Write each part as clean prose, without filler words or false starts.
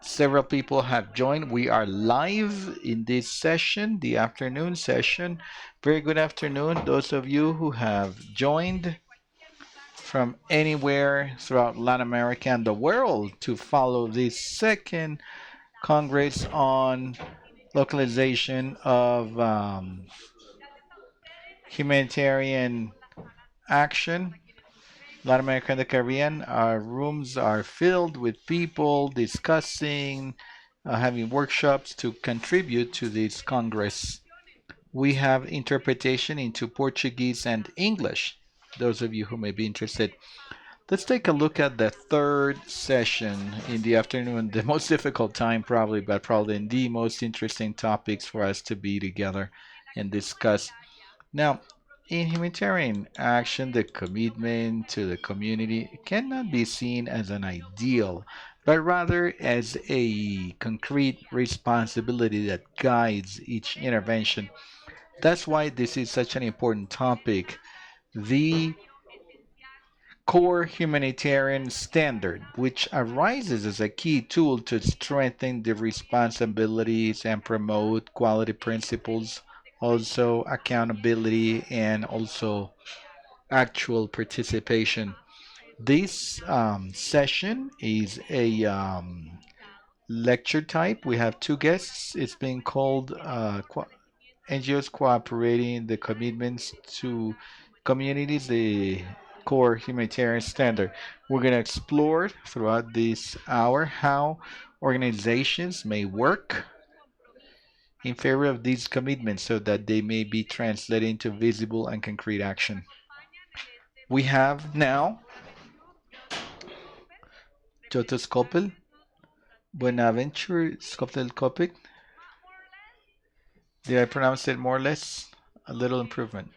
Several people have joined. We are live in this session, the afternoon session. Very good afternoon, those of you who have joined from anywhere throughout Latin America and the world to follow this second Congress on localization of humanitarian action. Latin America and the Caribbean, our rooms are filled with people discussing, having workshops to contribute to this Congress. We have interpretation into Portuguese and English, those of you who may be interested. Let's take a look at the third session in the afternoon, the most difficult time probably, but probably the most interesting topics for us to be together and discuss. Now, in humanitarian action, the commitment to the community cannot be seen as an ideal, but rather as a concrete responsibility that guides each intervention. That's why this is such an important topic. The Core Humanitarian Standard, which arises as a key tool to strengthen the responsibilities and promote quality principles, also accountability, and also actual participation. This session is a lecture type. We have two guests. It's being called NGOs Cooperating the Commitments to Communities, the Core Humanitarian Standard. We're going to explore throughout this hour how organizations may work in favor of these commitments so that they may be translated into visible and concrete action. We have now Gbetoho Sokpoh, Bonaventure Gbetoho. Did I pronounce it more or less? A little improvement.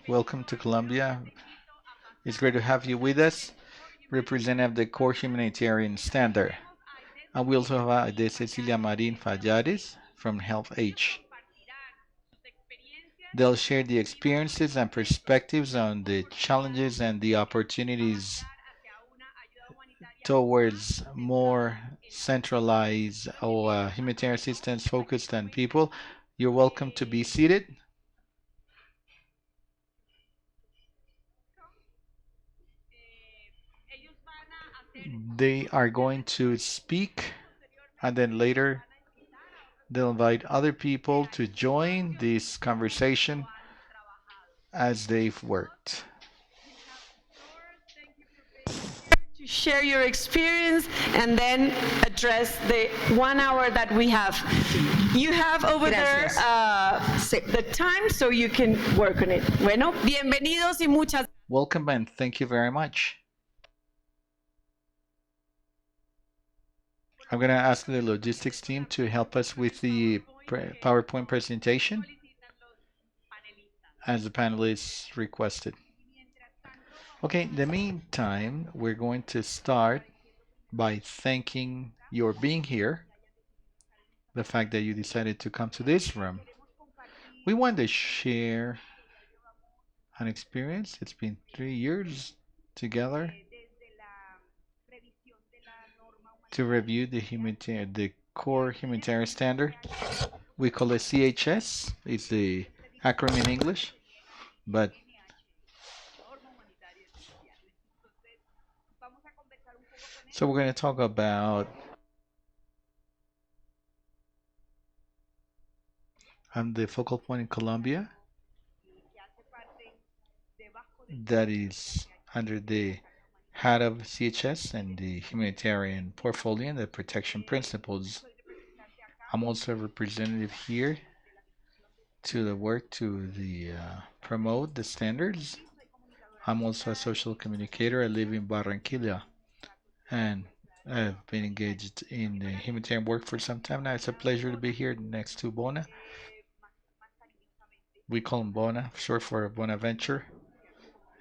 Welcome to Colombia. It's great to have you with us, representative of the Core Humanitarian Standard. And we also have Aydée Cecilia Marín Pallares from HelpAge. They'll share the experiences and perspectives on the challenges and the opportunities towards more centralized or humanitarian assistance focused on people. You're welcome to be seated. They are going to speak, and then later they'll invite other people to join this conversation as they've worked. To share your experience and then address the 1 hour that we have. You have over there the time so you can work on it. Bueno, bienvenidos y muchas. Welcome and thank you very much. I'm going to ask the logistics team to help us with the PowerPoint presentation as the panelists requested. Okay, in the meantime, we're going to start by thanking your being here, the fact that you decided to come to this room. We want to share an experience. It's been 3 years together to review the Core Humanitarian Standard. We call it CHS. It's the acronym in English, but so we're going to talk about the focal point in Colombia that is under the hat of CHS and the humanitarian portfolio and the protection principles. I'm also a representative here to the work to promote the standards. I'm also a social communicator. I live in Barranquilla, and I've been engaged in humanitarian work for some time now. It's a pleasure to be here next to Bona. We call him Bona, short for Bonaventure.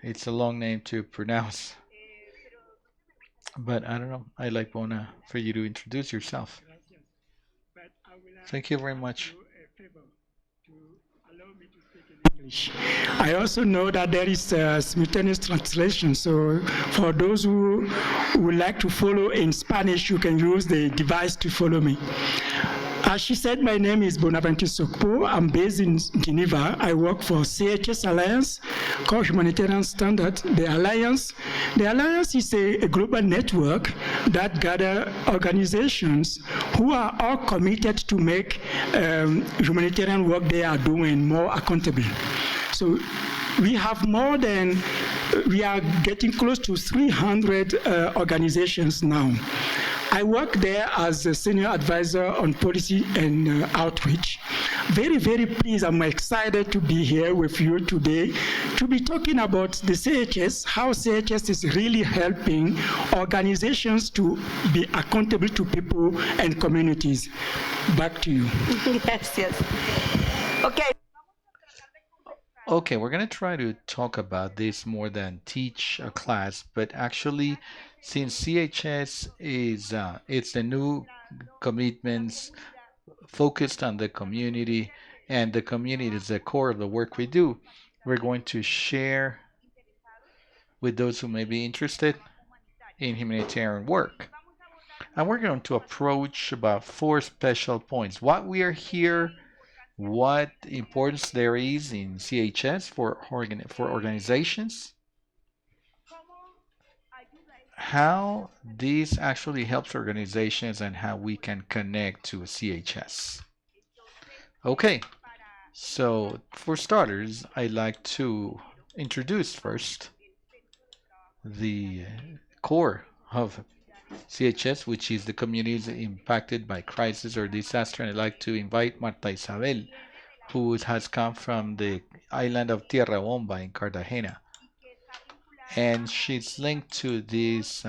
It's a long name to pronounce, but I don't know. I like Bona for you to introduce yourself. Thank you very much. English. I also know that there is simultaneous translation, so for those who would like to follow in Spanish, you can use the device to follow me. As she said, my name is Bonaventure Sokpoh. I'm based in Geneva. I work for CHS Alliance, Core Humanitarian Standard. The Alliance is a global network that gather organizations who are all committed to make humanitarian work they are doing more accountable. So we are getting close to 300 organizations now. I work there as a senior advisor on policy and outreach. Very, very pleased. I'm excited to be here with you today to be talking about the CHS, how CHS is really helping organizations to be accountable to people and communities. Back to you. Yes. Okay. Okay, we're going to try to talk about this more than teach a class, but actually, since CHS is it's the new commitments focused on the community, and the community is the core of the work we do, we're going to share with those who may be interested in humanitarian work. And we're going to approach about 4 special points. What we are here, what importance there is in CHS for organizations, how this actually helps organizations, and how we can connect to CHS. Okay, so for starters, I'd like to introduce first the core of CHS, which is the communities impacted by crisis or disaster. And I'd like to invite Marta Isabel, who has come from the island of Tierra Bomba in Cartagena. And she's linked to this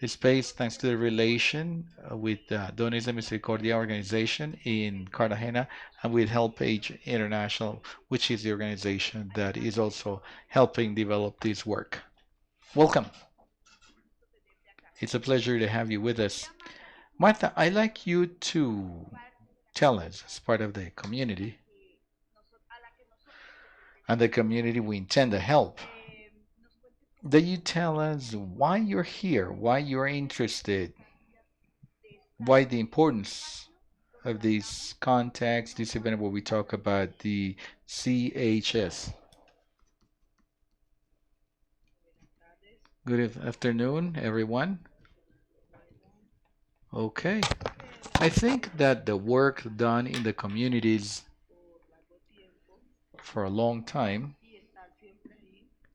space thanks to the relation with Dones de Misericordia organization in Cartagena and with HelpAge International, which is the organization that is also helping develop this work. Welcome. It's a pleasure to have you with us. Martha, I'd like you to tell us, as part of the community, and the community we intend to help, that you tell us why you're here, why you're interested, why the importance of this context, this event where we talk about the CHS. Good afternoon, everyone. Okay. I think that the work done in the communities for a long time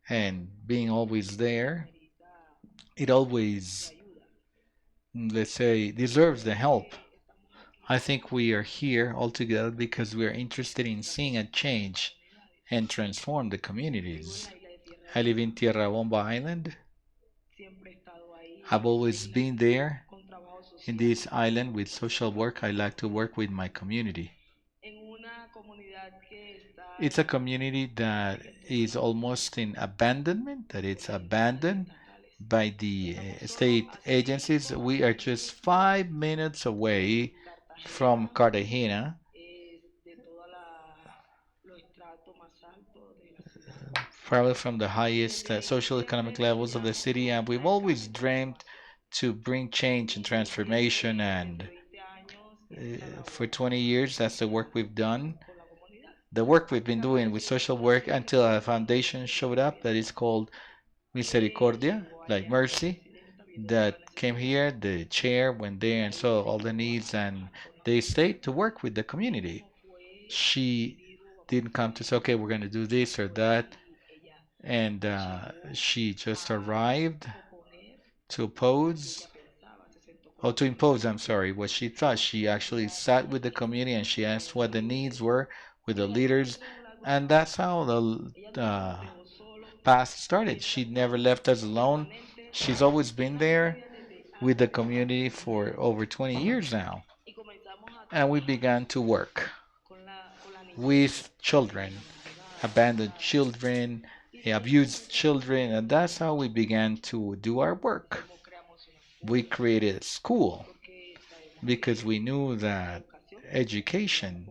and being always there, it always, let's say, deserves the help. I think we are here all together because we are interested in seeing a change and transform the communities. I live in Tierra Bomba Island. I've always been there in this island with social work. I like to work with my community. It's a community that is almost in abandonment, that it's abandoned by the state agencies. We are just 5 minutes away from Cartagena, probably from the highest social economic levels of the city, and we've always dreamed to bring change and transformation, and for 20 years that's the work we've done. The work we've been doing with social work until a foundation showed up that is called Misericordia, like mercy, that came here. The chair went there and saw all the needs, and they stayed to work with the community. She didn't come to say, okay, we're going to do this or that, and she just arrived to oppose, or to impose, I'm sorry, what she thought. She actually sat with the community and she asked what the needs were with the leaders, and that's how the past started. She never left us alone. She's always been there with the community for over 20 years now. And we began to work with children, abandoned children, abused children, and that's how we began to do our work. We created a school because we knew that education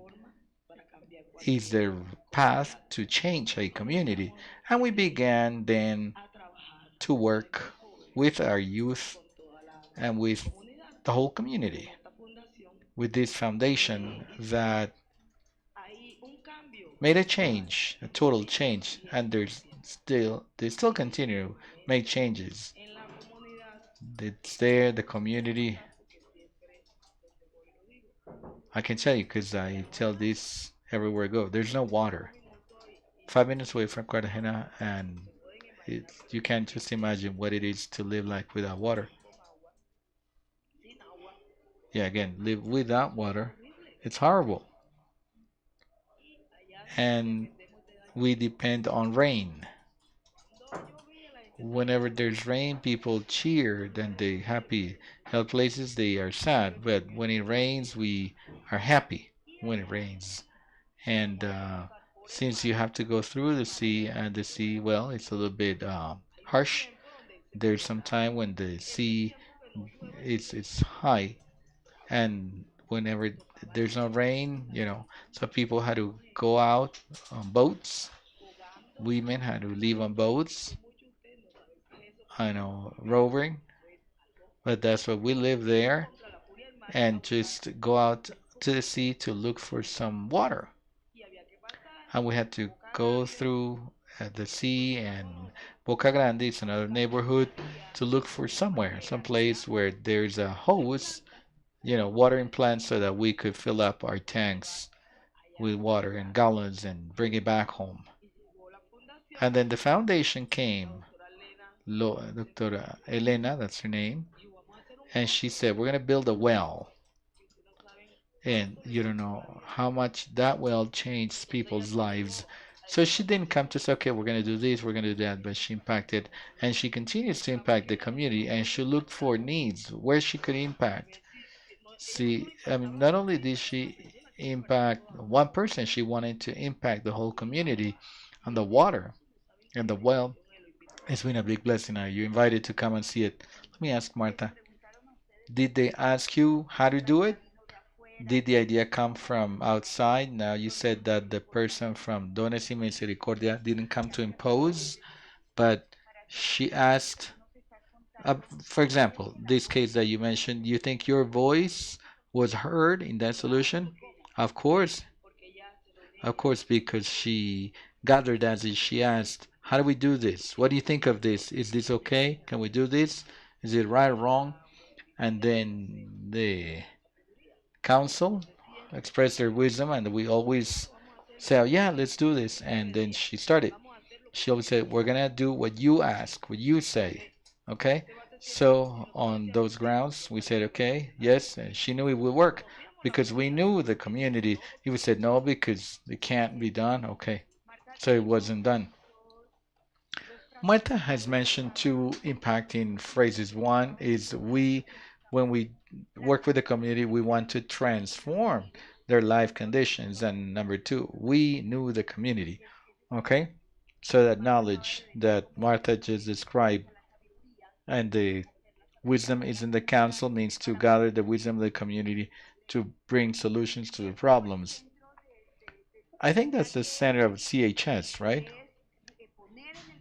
is the path to change a community. And we began then to work with our youth and with the whole community, with this foundation that made a change, a total change, and they still continue to make changes. It's there, the community. I can tell you because I tell this everywhere I go. There's no water. 5 minutes away from Cartagena, and you can't just imagine what it is to live like without water. Yeah, again, live without water. It's horrible. And we depend on rain. Whenever there's rain, people cheer, then they happy. Health places, they are sad. But when it rains, we are happy when it rains. And since you have to go through the sea, and the sea, well, it's a little bit harsh. There's some time when the sea it's high, and whenever there's no rain, so people had to go out on boats. Women had to leave on boats, I know, roving, but that's what we live there, and just go out to the sea to look for some water. And we had to go through the sea, and Boca Grande is another neighborhood, to look for somewhere, some place where there's a hose, watering plant, so that we could fill up our tanks with water in gallons and bring it back home. And then the foundation came, Doctora Elena, that's her name, and she said, we're going to build a well. And you don't know how much that well changed people's lives. So she didn't come to say, okay, we're going to do this, we're going to do that, but she impacted, and she continues to impact the community, and she looked for needs where she could impact. See, I mean, not only did she impact one person, she wanted to impact the whole community on the water and the well. It's been a big blessing. Are you invited to come and see it? Let me ask Marta, did they ask you how to do it? Did the idea come from outside? Now you said that the person from Dones y Misericordia didn't come to impose, but she asked, for example, this case that you mentioned, you think your voice was heard in that solution? Of course, because she gathered as she asked, how do we do this? What do you think of this? Is this okay? Can we do this? Is it right or wrong? And then the council expressed their wisdom, and we always say, oh, yeah, let's do this. And then she started. She always said, we're going to do what you ask, what you say. Okay? So on those grounds, we said, okay, yes. And she knew it would work because we knew the community. He would say, no, because it can't be done. Okay. So it wasn't done. Marta has mentioned two impacting phrases. One is when we work with the community, we want to transform their life conditions. And number two, we knew the community. Okay? So that knowledge that Marta just described, and the wisdom is in the council, means to gather the wisdom of the community to bring solutions to the problems. I think that's the center of CHS, right?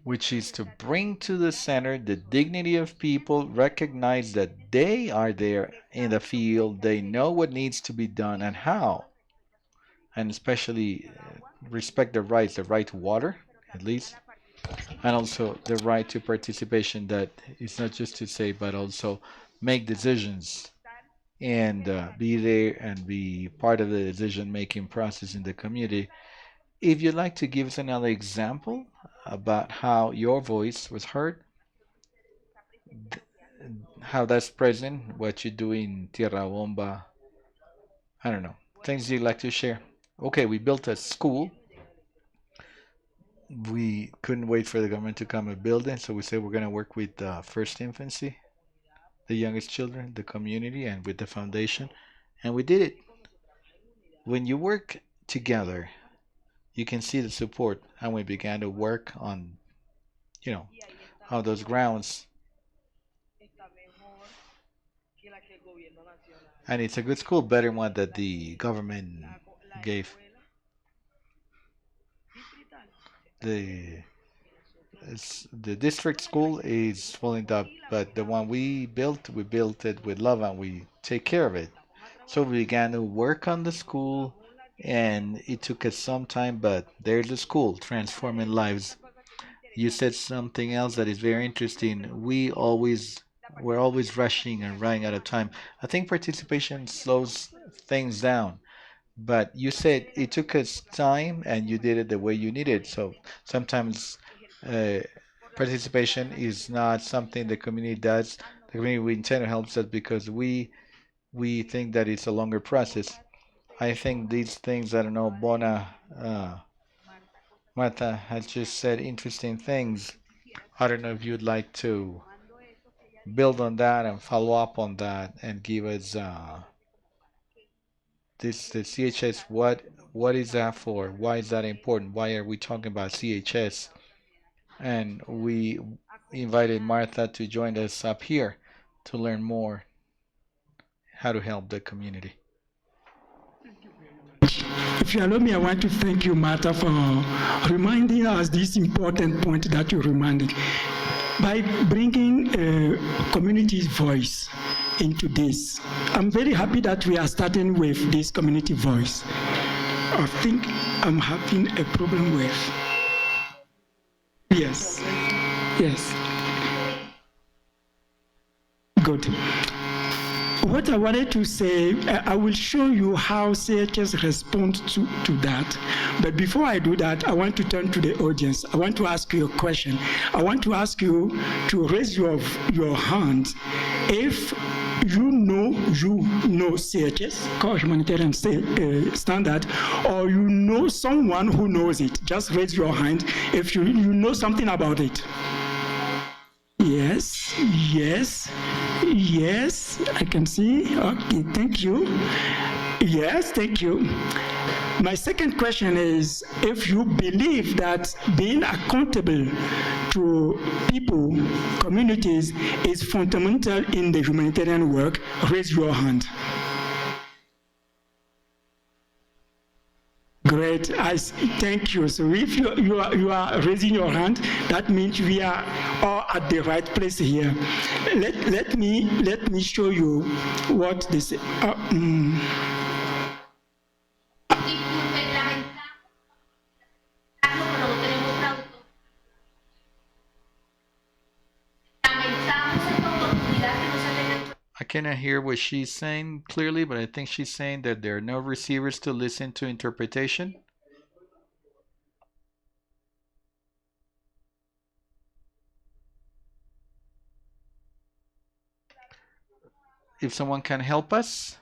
Which is to bring to the center the dignity of people, recognize that they are there in the field, they know what needs to be done and how, and especially respect the rights, the right to water, at least, and also the right to participation, that is not just to say, but also make decisions and be there and be part of the decision-making process in the community. If you'd like to give us another example about how your voice was heard, how that's present, what you do in Tierra Bomba, I don't know, things you'd like to share. Okay, we built a school. We couldn't wait for the government to come and build it, so we said we're going to work with first infancy, the youngest children, the community, and with the foundation, and we did it. When you work together, you can see the support, and we began to work on, you know, on those grounds. And it's a good school, better one that the government gave. the district school is falling up, but the one we built it with love and we take care of it. So we began to work on the school, and it took us some time, but there's the school transforming lives. You said something else that is very interesting. We're always rushing and running out of time. I think participation slows things down. But you said it took us time and you did it the way you needed. So sometimes uh, participation is not something the community does. The community we intend to help us because we think that it's a longer process. I think these things, I don't know, Martha has just said interesting things. I don't know if you'd like to build on that and follow up on that and give us the CHS, what is that for? Why is that important? Why are we talking about CHS? And we invited Martha to join us up here to learn more how to help the community. If you allow me, I want to thank you, Martha, for reminding us this important point that you reminded. By bringing a community voice into this, I'm very happy that we are starting with this community voice. I think I'm having a problem with. Yes. Good. What I wanted to say, I will show you how CHS responds to that. But before I do that, I want to turn to the audience. I want to ask you a question. I want to ask you to raise your hand if you know CHS, Core Humanitarian Standard, or you know someone who knows it. Just raise your hand if you know something about it. Yes, I can see. Okay, thank you. Yes, thank you. My second question is, if you believe that being accountable to people, communities, is fundamental in the humanitarian work, raise your hand. Great, thank you. So if you are raising your hand, that means we are all at the right place here. Let me show you what this. I cannot hear what she's saying clearly, but I think she's saying that there are no receivers to listen to interpretation. If someone can help us.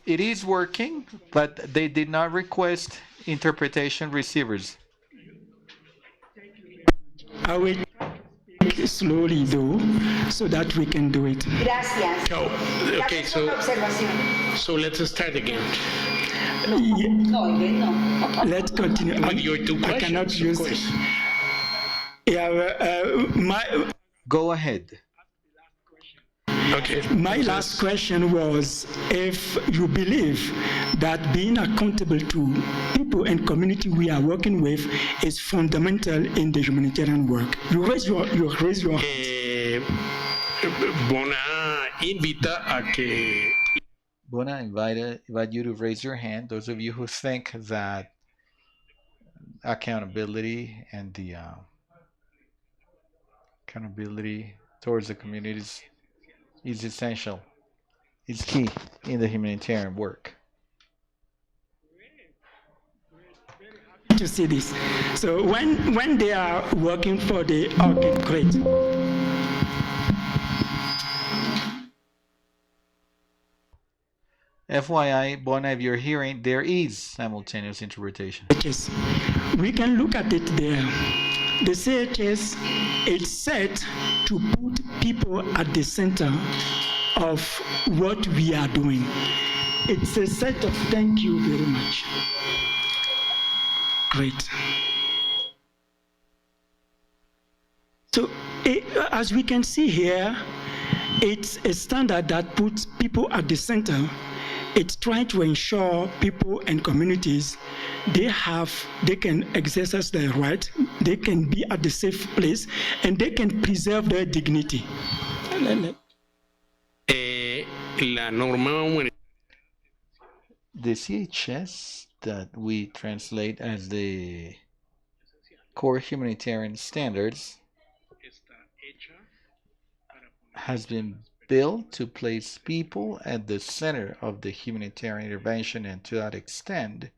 It is working, but they did not request interpretation receivers. I will slowly though, so that we can do it. Gracias. Okay, so let's start again. No. Let's continue. With your two questions, I cannot use of course. Go ahead. Okay. My last question was if you believe that being accountable to people and community we are working with is fundamental in the humanitarian work. You raise your hand. Bona invita a que. Bona, invite you to raise your hand. Those of you who think that accountability and the accountability towards the communities is essential. It's key in the humanitarian work. To see this. So when they are working for the okay, great. FYI, Bona, if you're hearing, there is simultaneous interpretation. Yes, we can look at it there. The CHS is set to put people at the center of what we are doing. It's a set of thank you very much. Great. So as we can see here, it's a standard that puts people at the center. It's trying to ensure people and communities, they can exercise their right, they can be at the safe place, and they can preserve their dignity. The CHS that we translate as the Core Humanitarian Standards has been built to place people at the center of the humanitarian intervention, and to that extent,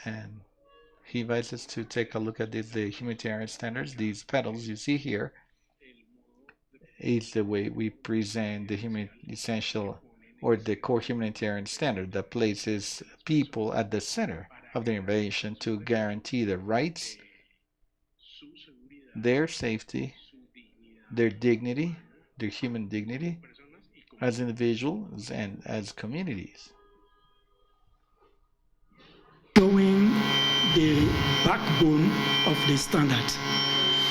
and he invites us to take a look at the humanitarian standards. These petals you see here is the way we present the essential or the core humanitarian standard that places people at the center of the intervention to guarantee their rights, their safety, their dignity, their human dignity as individuals and as communities. Showing the backbone of the standard,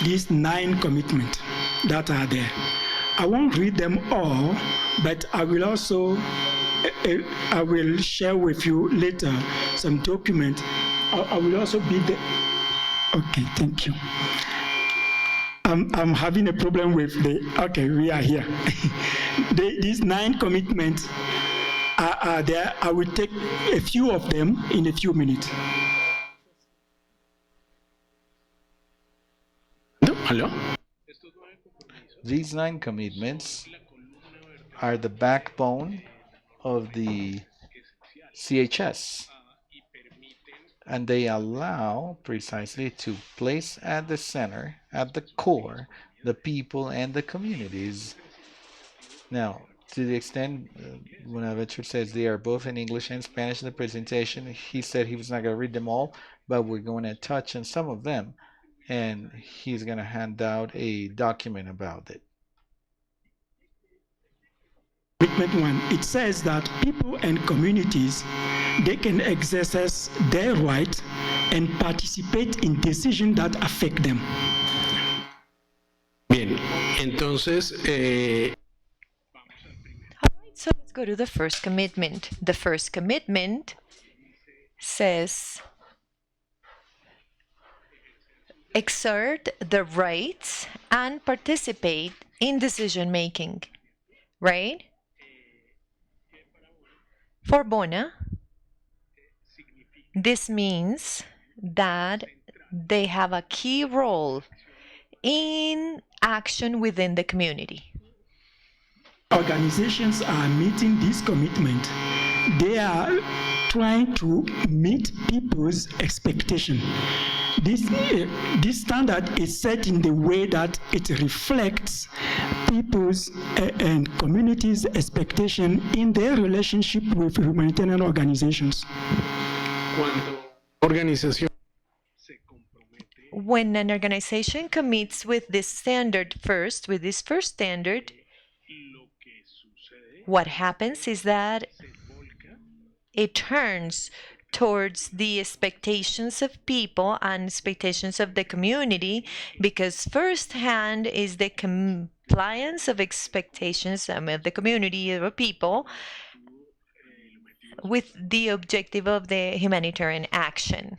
these 9 commitments that are there. I won't read them all, but I will also I will share with you later some document. I will also be the. Okay, thank you. I'm having a problem with the. Okay, we are here. These 9 commitments are there. I will take a few of them in a few minutes. Hello? These 9 commitments are the backbone of the CHS, and they allow precisely to place at the center, at the core, the people and the communities. Now, to the extent Bonaventure says they are both in English and Spanish in the presentation, he said he was not going to read them all, but we're going to touch on some of them, and he's going to hand out a document about it. Commitment 1, it says that people and communities, they can exercise their right and participate in decisions that affect them. Bien, entonces, All right, so let's go to the first commitment. The first commitment says, exert the rights and participate in decision making, right? For Bona, this means that they have a key role in action within the community. Organizations are meeting this commitment. They are trying to meet people's expectation. This standard is set in the way that it reflects people's and communities' expectation in their relationship with humanitarian organizations. When an organization commits with this standard first, with this first standard, what happens is that it turns towards the expectations of people and expectations of the community, because firsthand is the compliance of expectations of the community of people with the objective of the humanitarian action.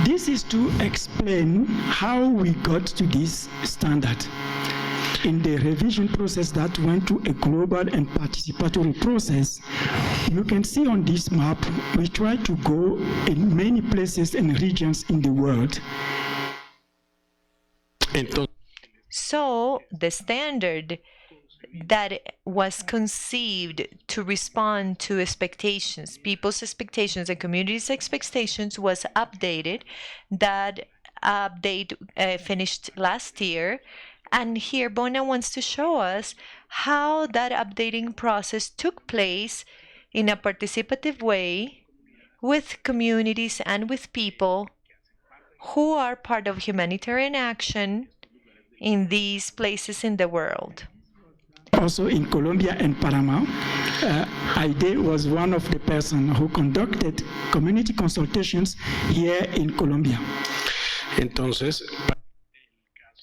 This is to explain how we got to this standard. In the revision process that went to a global and participatory process, you can see on this map, we try to go in many places and regions in the world. So the standard that was conceived to respond to expectations, people's expectations and communities' expectations, was updated. That update finished last year. And here Bona wants to show us how that updating process took place in a participative way with communities and with people who are part of humanitarian action in these places in the world. Also in Colombia and Panama, Aydée was one of the persons who conducted community consultations here in Colombia. Entonces,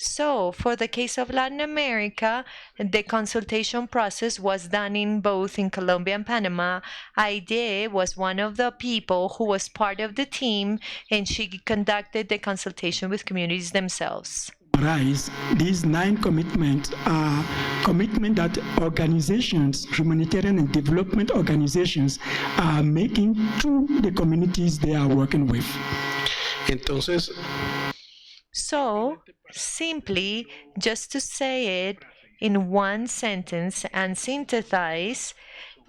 So, for the case of Latin America, the consultation process was done in both in Colombia and Panama. Aydée was one of the people who was part of the team, and she conducted the consultation with communities themselves. These 9 commitments are commitments that organizations, humanitarian and development organizations, are making to the communities they are working with. entonces, So, simply, just to say it in one sentence and synthesize,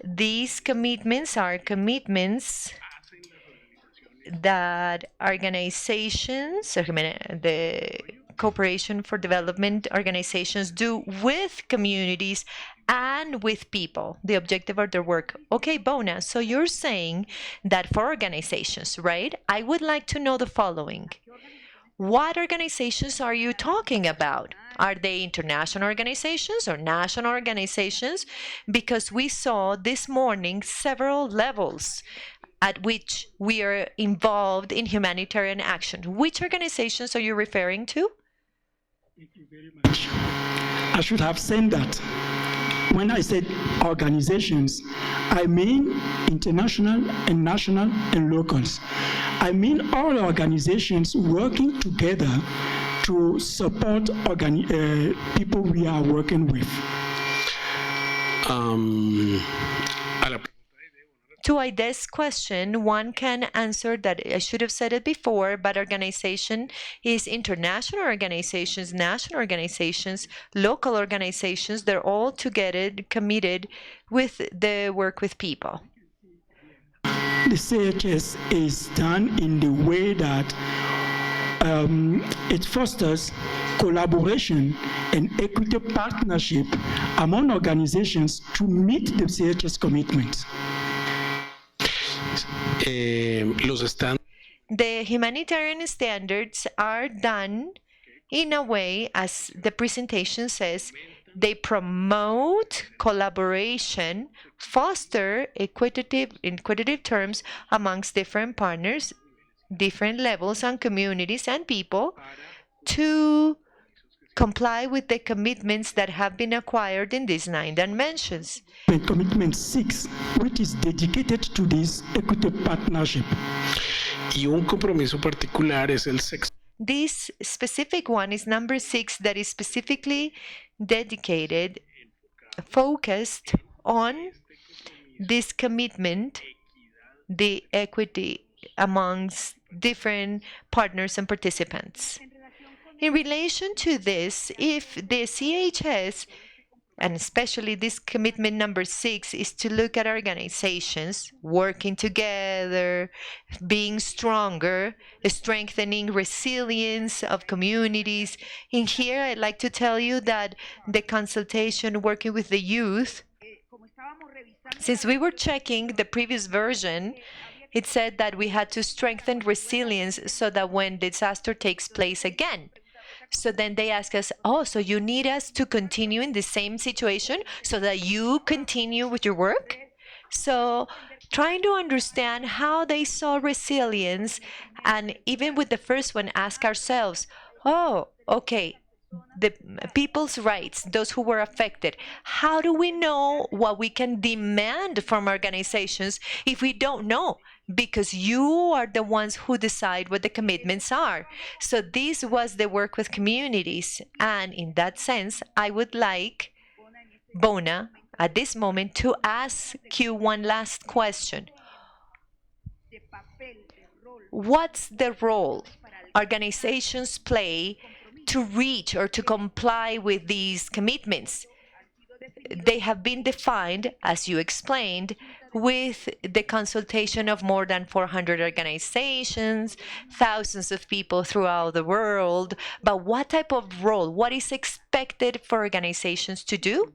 these commitments are commitments that organizations, the Cooperation for Development organizations do with communities and with people, the objective of their work. Okay, Bona, so you're saying that for organizations, right? I would like to know the following. What organizations are you talking about? Are they international organizations or national organizations? Because we saw this morning several levels at which we are involved in humanitarian action. Which organizations are you referring to? I should have said that. When I said organizations, I mean international and national and locals. I mean all organizations working together to support people we are working with. a la To Aydée's question, one can answer that I should have said it before, but organization is international organizations, national organizations, local organizations. They're all together committed with the work with people. The CHS is done in the way that it fosters collaboration and equity partnership among organizations to meet the CHS commitments. los estándares The humanitarian standards are done in a way, as the presentation says, they promote collaboration, foster equitative terms amongst different partners, different levels and communities and people to comply with the commitments that have been acquired in these 9 dimensions. And commitment 6, which is dedicated to this equity partnership. y un compromiso particular es el sexto. This specific one is number 6, that is specifically dedicated, focused on this commitment, the equity amongst different partners and participants. In relation to this, if the CHS, and especially this commitment number 6, is to look at organizations working together, being stronger, strengthening resilience of communities. In here, I'd like to tell you that the consultation working with the youth, since we were checking the previous version, it said that we had to strengthen resilience so that when disaster takes place again. So then they ask us, oh, so you need us to continue in the same situation so that you continue with your work? So trying to understand how they saw resilience, and even with the first one, ask ourselves, oh, okay, the people's rights, those who were affected, how do we know what we can demand from organizations if we don't know? Because you are the ones who decide what the commitments are. So this was the work with communities. And in that sense, I would like Bona at this moment to ask you one last question. What's the role organizations play to reach or to comply with these commitments? They have been defined, as you explained, with the consultation of more than 400 organizations, thousands of people throughout the world. But what type of role, what is expected for organizations to do?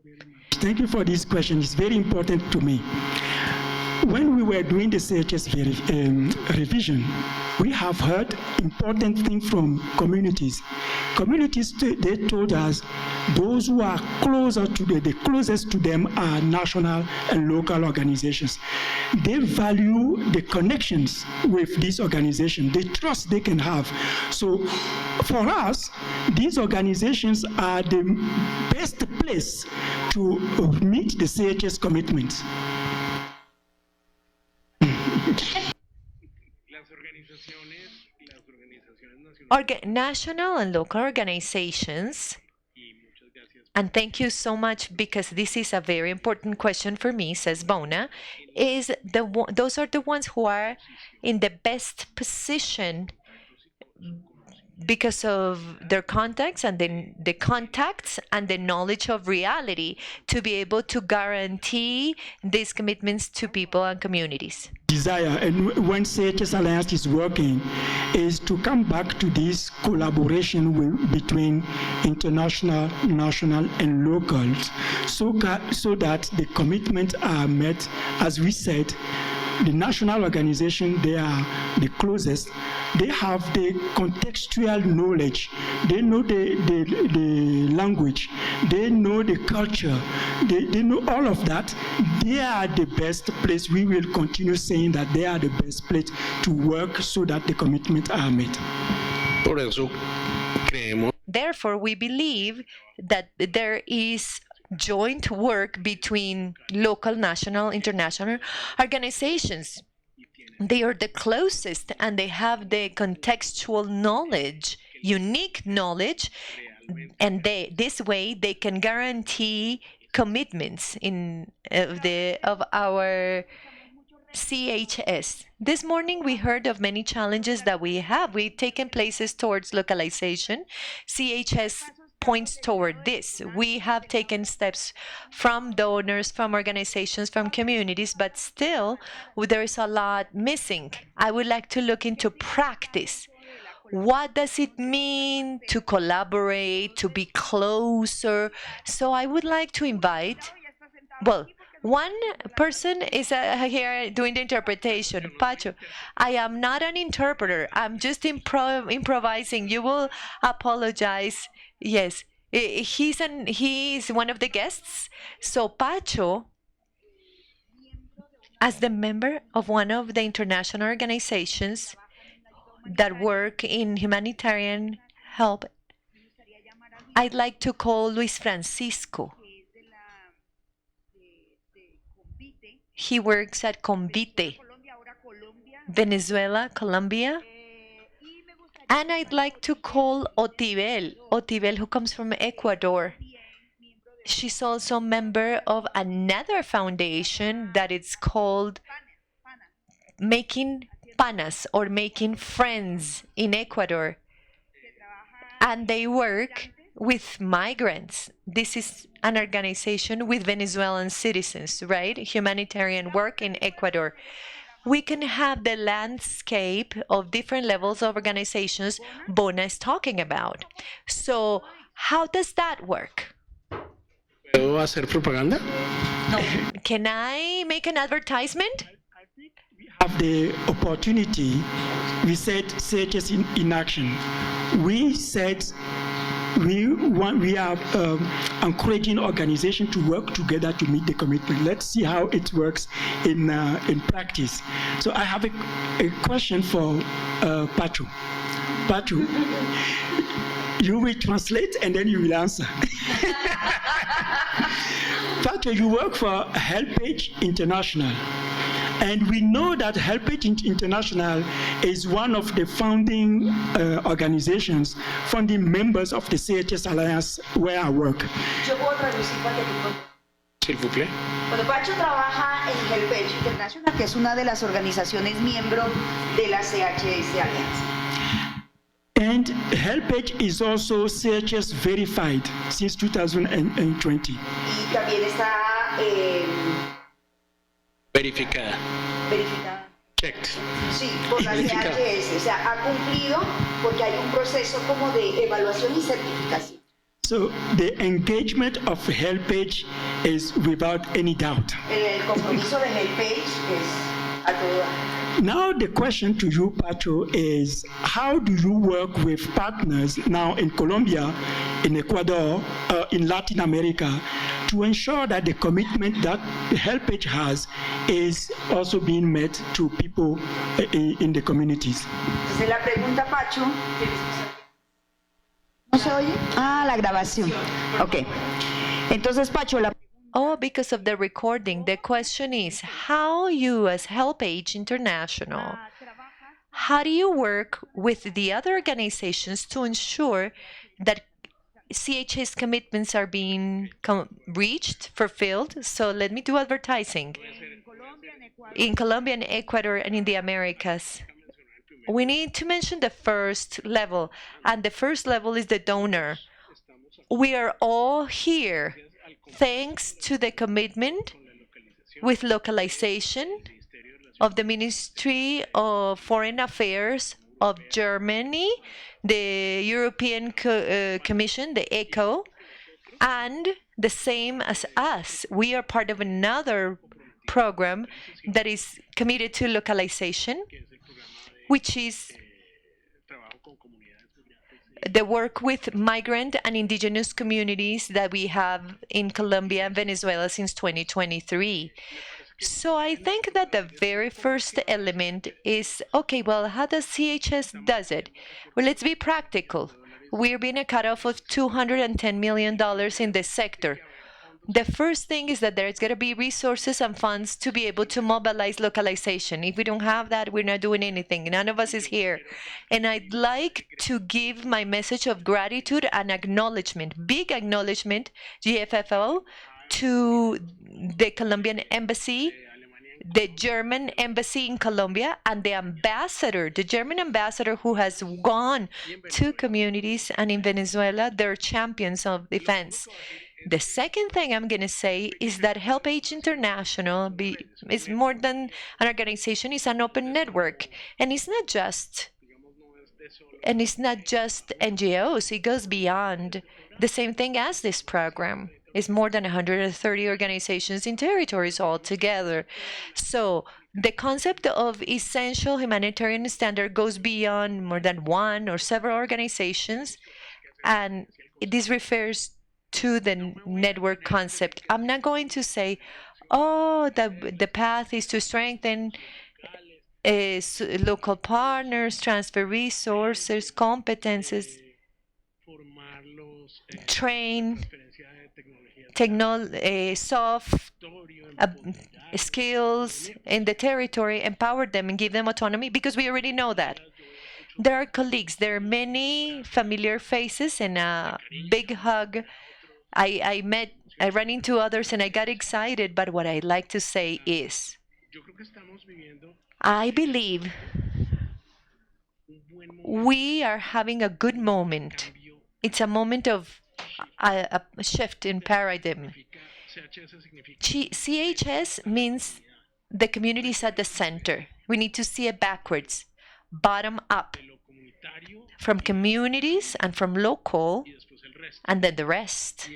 Thank you for this question. It's very important to me. when we were doing the CHS revision, we have heard important things from communities. Communities, they told us those who are closer to the closest to them are national and local organizations. They value the connections with these organizations, the trust they can have. So for us, these organizations are the best place to meet the CHS commitments. National and local organizations, and thank you so much because this is a very important question for me, says Bona, those are the ones who are in the best position because of their contacts and the contacts and the knowledge of reality to be able to guarantee these commitments to people and communities. Desire, and when CHS Alliance is working, is to come back to this collaboration between international, national, and locals, so that the commitments are met. As we said, the national organization, they are the closest. They have the contextual knowledge. They know the language. They know the culture. They know all of that. They are the best place. We will continue saying that they are the best place to work so that the commitments are met. Por eso creemos. Therefore, we believe that there is joint work between local, national, international organizations. They are the closest and they have the contextual knowledge, unique knowledge, and this way they can guarantee commitments of our CHS. This morning we heard of many challenges that we've taken places towards localization. CHS points toward this. We have taken steps from donors, from organizations, from communities, but still there is a lot missing. I would like to look into practice. What does it mean to collaborate, to be closer? So I would like to invite, well, one person is here doing the interpretation. Pacho, I am not an interpreter. I'm just improvising. You will apologize. Yes, he's one of the guests. So Pacho, as the member of one of the international organizations that work in humanitarian help, I'd like to call Luis Francisco. He works at Convite, Venezuela, Colombia. And I'd like to call Otibel, who comes from Ecuador. She's also a member of another foundation that is called Making Panas, or Making Friends, in Ecuador. And they work with migrants. This is an organization with Venezuelan citizens, right? Humanitarian work in Ecuador. We can have the landscape of different levels of organizations Bona is talking about. So how does that work? ¿Puedo hacer propaganda? No. Can I make an advertisement? We have the opportunity. We said CHS in action. We said we are encouraging organizations to work together to meet the commitment. Let's see how it works in practice. So I have a question for Pacho. Pacho, you will translate and then you will answer. Pacho, you work for HelpAge International. And we know that HelpAge International is one of the founding organizations, founding members of the CHS Alliance where I work. S'il vous plaît. Bueno, Pacho trabaja en HelpAge International, que es una de las organizaciones miembro de la CHS Alliance. And HelpAge is also CHS verified since 2020. Y también está Verificada. verificada. Checked. Sí, por la CHS. O sea, ha cumplido porque hay un proceso como de evaluación y certificación. So the engagement of HelpAge is without any doubt. El compromiso de HelpAge es a todo dar. Now the question to you, Pacho, is how do you work with partners now in Colombia, in Ecuador, in Latin America, to ensure that the commitment that the HelpAge has is also being met to people in the communities? Entonces la pregunta, Pacho. ¿No se oye? Ah, la grabación. Ok. Entonces, Pacho, la Oh, because of the recording. The question is, how you as HelpAge International, how do you work with the other organizations to ensure that CHS commitments are being reached, fulfilled? So let me do advertising. In Colombia and Ecuador and in the Americas, we need to mention the first level, and the first level is the donor. We are all here thanks to the commitment with localization of the Ministry of Foreign Affairs of Germany, the European Commission, the ECHO, and the same as us. We are part of another program that is committed to localization, which is the work with migrant and indigenous communities that we have in Colombia and Venezuela since 2023. So I think that the very first element is, okay, well, how does CHS does it? Well, let's be practical. We're being a cutoff of $210 million in this sector. The first thing is that there's going to be resources and funds to be able to mobilize localization. If we don't have that, we're not doing anything. None of us is here. And I'd like to give my message of gratitude and acknowledgement, big acknowledgement, GFFO, to the Colombian embassy, the German embassy in Colombia, and the ambassador, the German ambassador who has gone to communities, and in Venezuela, they're champions of defense. The second thing I'm going to say is that HelpAge International is more than an organization, it's an open network. And it's not just NGOs, it goes beyond the same thing as this program. It's more than 130 organizations in territories altogether. So the concept of essential humanitarian standard goes beyond more than one or several organizations, and this refers to the network concept. I'm not going to say, oh, the path is to strengthen local partners, transfer resources, competences, train, soft skills in the territory, empower them and give them autonomy, because we already know that. There are colleagues, there are many familiar faces, and a big hug. I ran into others and I got excited, but what I'd like to say is, I believe we are having a good moment. It's a moment of a shift in paradigm. CHS means the community is at the center. We need to see it backwards, bottom up, from communities and from local, and then the rest.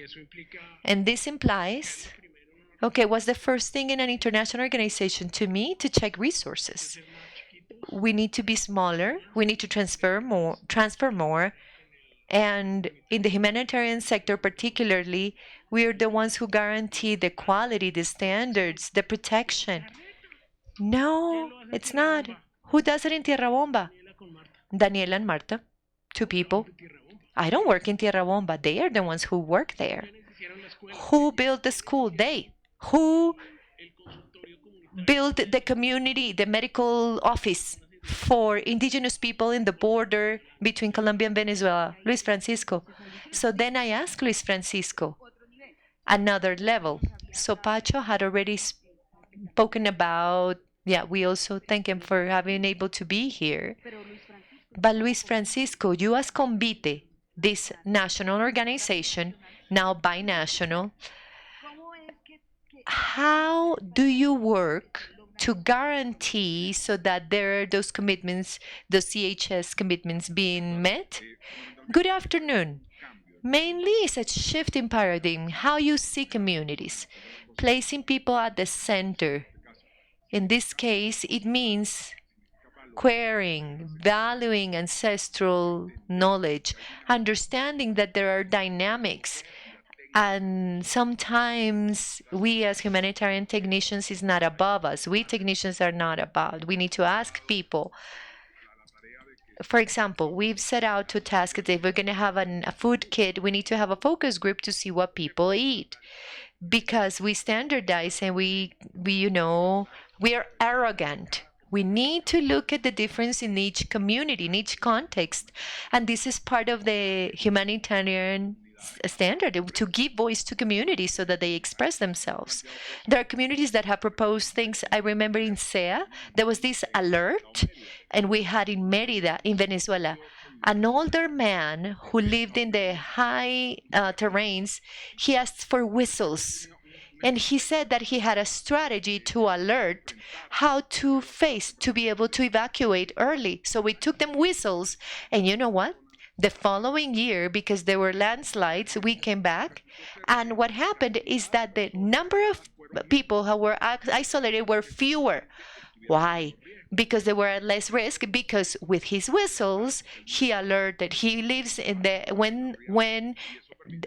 And this implies, okay, what's the first thing in an international organization? To me, to check resources. We need to be smaller. We need to transfer more. And in the humanitarian sector particularly, we are the ones who guarantee the quality, the standards, the protection. No, it's not. Who does it in Tierra Bomba? Daniela and Marta, two people. I don't work in Tierra Bomba. They are the ones who work there. Who built the school? They. Who built the community, the medical office for indigenous people in the border between Colombia and Venezuela? Luis Francisco. So then I asked Luis Francisco, another level. So Pacho had already spoken about, we also thank him for having able to be here. But Luis Francisco, you as Convite, this national organization, now binational, how do you work to guarantee so that there are those commitments, the CHS commitments being met? Good afternoon. Mainly, it's a shift in paradigm, how you see communities, placing people at the center. In this case, it means querying, valuing ancestral knowledge, understanding that there are dynamics. And sometimes we as humanitarian technicians is not above us. We technicians are not above. We need to ask people. For example, we've set out to task that if we're going to have a food kit, we need to have a focus group to see what people eat because we standardize and we are arrogant. We need to look at the difference in each community, in each context. And this is part of the humanitarian standard to give voice to communities so that they express themselves. There are communities that have proposed things. I remember in SEA, there was this alert, and we had in Mérida, in Venezuela, an older man who lived in the high terrains. He asked for whistles. And he said that he had a strategy to alert how to face, to be able to evacuate early. So we took them whistles. And you know what? The following year, because there were landslides, we came back. And what happened is that the number of people who were isolated were fewer. Why? Because they were at less risk, because with his whistles, he alerted. He lives in the when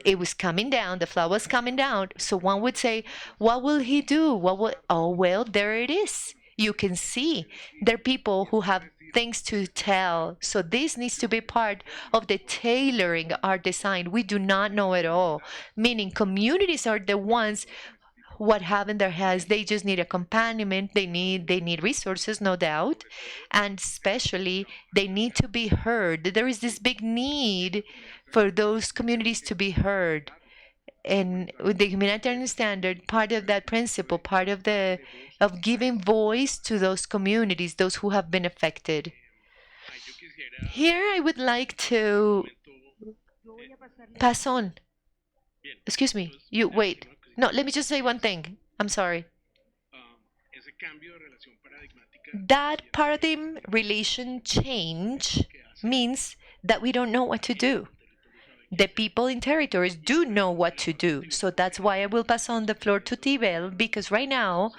it was coming down, the flood was coming down. So one would say, what will he do? Oh, well, there it is. You can see there are people who have things to tell. So this needs to be part of the tailoring our design. We do not know it all, meaning communities are the ones what have in their hands. They just need accompaniment. They need resources, no doubt, and especially they need to be heard. There is this big need for those communities to be heard. And with the humanitarian standard, part of that principle, part of giving voice to those communities, those who have been affected. Here I would like to pass on. Excuse me. You wait. No, let me just say one thing. I'm sorry. That paradigm relation change means that we don't know what to do. The people in territories do know what to do. So that's why I will pass on the floor to Tibel, because right now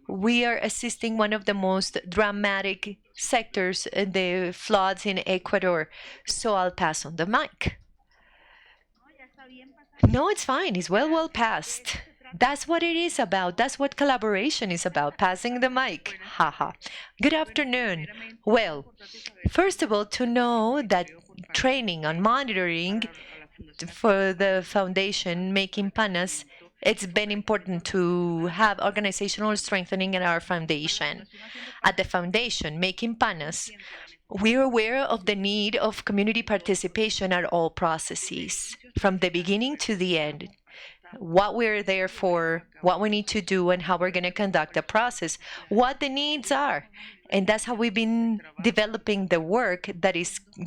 we are assisting one of the most dramatic sectors in the floods in Ecuador. So I'll pass on the mic. No, it's fine. It's well past. That's what it is about. That's what collaboration is about, passing the mic. Haha. Good afternoon. Well, first of all, to know that training on monitoring for the foundation, making panas, it's been important to have organizational strengthening in our foundation. At the foundation, making panas, we're aware of the need of community participation at all processes, from the beginning to the end. What we're there for, what we need to do, and how we're going to conduct the process, what the needs are. And that's how we've been developing the work that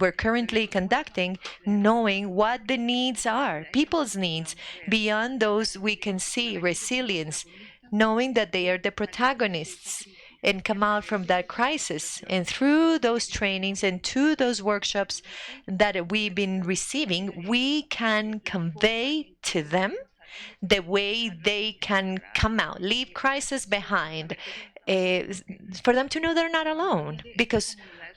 we're currently conducting, knowing what the needs are, people's needs, beyond those we can see, resilience, knowing that they are the protagonists and come out from that crisis. And through those trainings and to those workshops that we've been receiving, we can convey to them the way they can come out, leave crisis behind, for them to know they're not alone. Because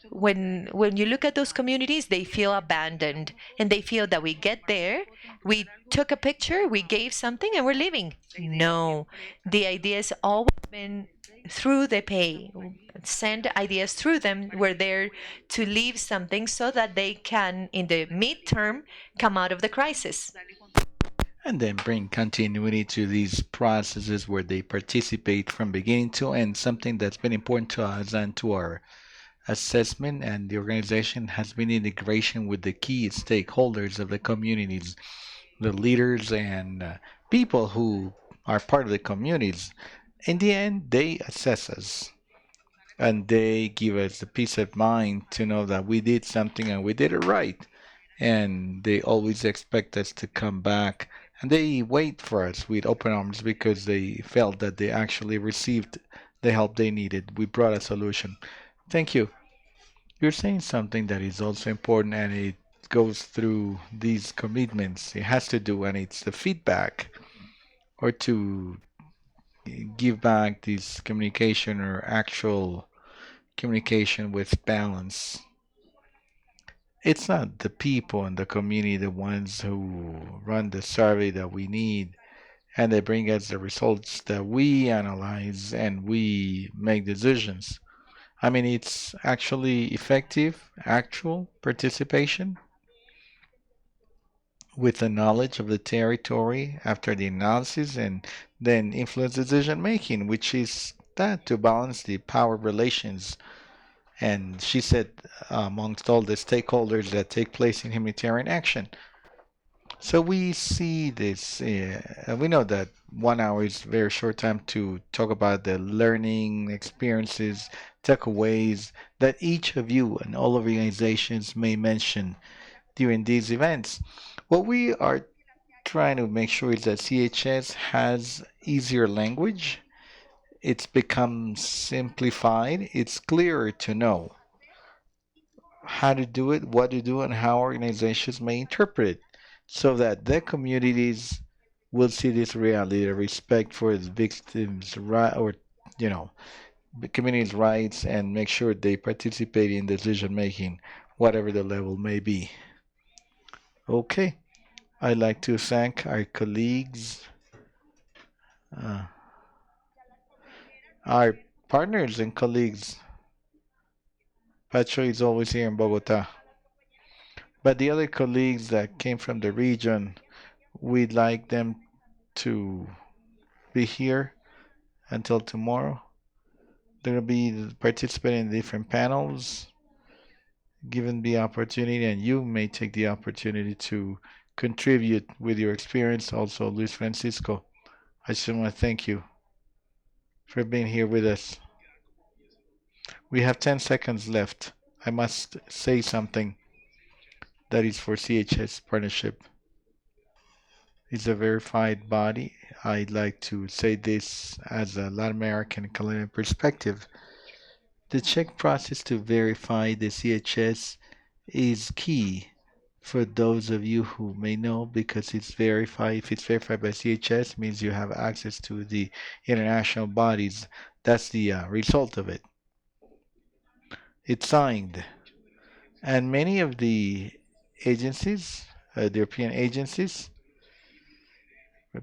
when you look at those communities, they feel abandoned, and they feel that we get there, we took a picture, we gave something, and we're leaving. No, the idea has always been through the pay. Send ideas through them. We're there to leave something so that they can, in the midterm, come out of the crisis. And then bring continuity to these processes where they participate from beginning to end, something that's been important to us and to our assessment and the organization has been integration with the key stakeholders of the communities, the leaders and people who are part of the communities. In the end, they assess us and they give us the peace of mind to know that we did something and we did it right. And they always expect us to come back, and they wait for us with open arms because they felt that they actually received the help they needed. We brought a solution. Thank you. You're saying something that is also important, and it goes through these commitments. It has to do, and it's the feedback or to give back this communication or actual communication with balance. It's not the people in the community, the ones who run the survey that we need, and they bring us the results that we analyze and we make decisions. I mean, it's actually effective, actual participation with the knowledge of the territory after the analysis and then influence decision making, which is that to balance the power relations. And she said, amongst all the stakeholders that take place in humanitarian action. So we see this, we know that 1 hour is a very short time to talk about the learning experiences, takeaways that each of you and all organizations may mention during these events. What we are trying to make sure is that CHS has easier language. It's become simplified. It's clearer to know how to do it, what to do, and how organizations may interpret it so that the communities will see this reality, the respect for its victims' right, or, the community's rights, and make sure they participate in decision making, whatever the level may be. Okay. I'd like to thank our colleagues, our partners and colleagues. Pacho is always here in Bogota. But the other colleagues that came from the region, we'd like them to be here until tomorrow. They're going to be participating in different panels, given the opportunity, and you may take the opportunity to contribute with your experience. Also, Luis Francisco, I just want to thank you for being here with us. We have 10 seconds left. I must say something that is for CHS partnership. It's a verified body. I'd like to say this as a Latin American and Colombian perspective. The check process to verify the CHS is key for those of you who may know, because it's verified. If it's verified by CHS, it means you have access to the international bodies. That's the result of it. It's signed. And many of the agencies, the European agencies,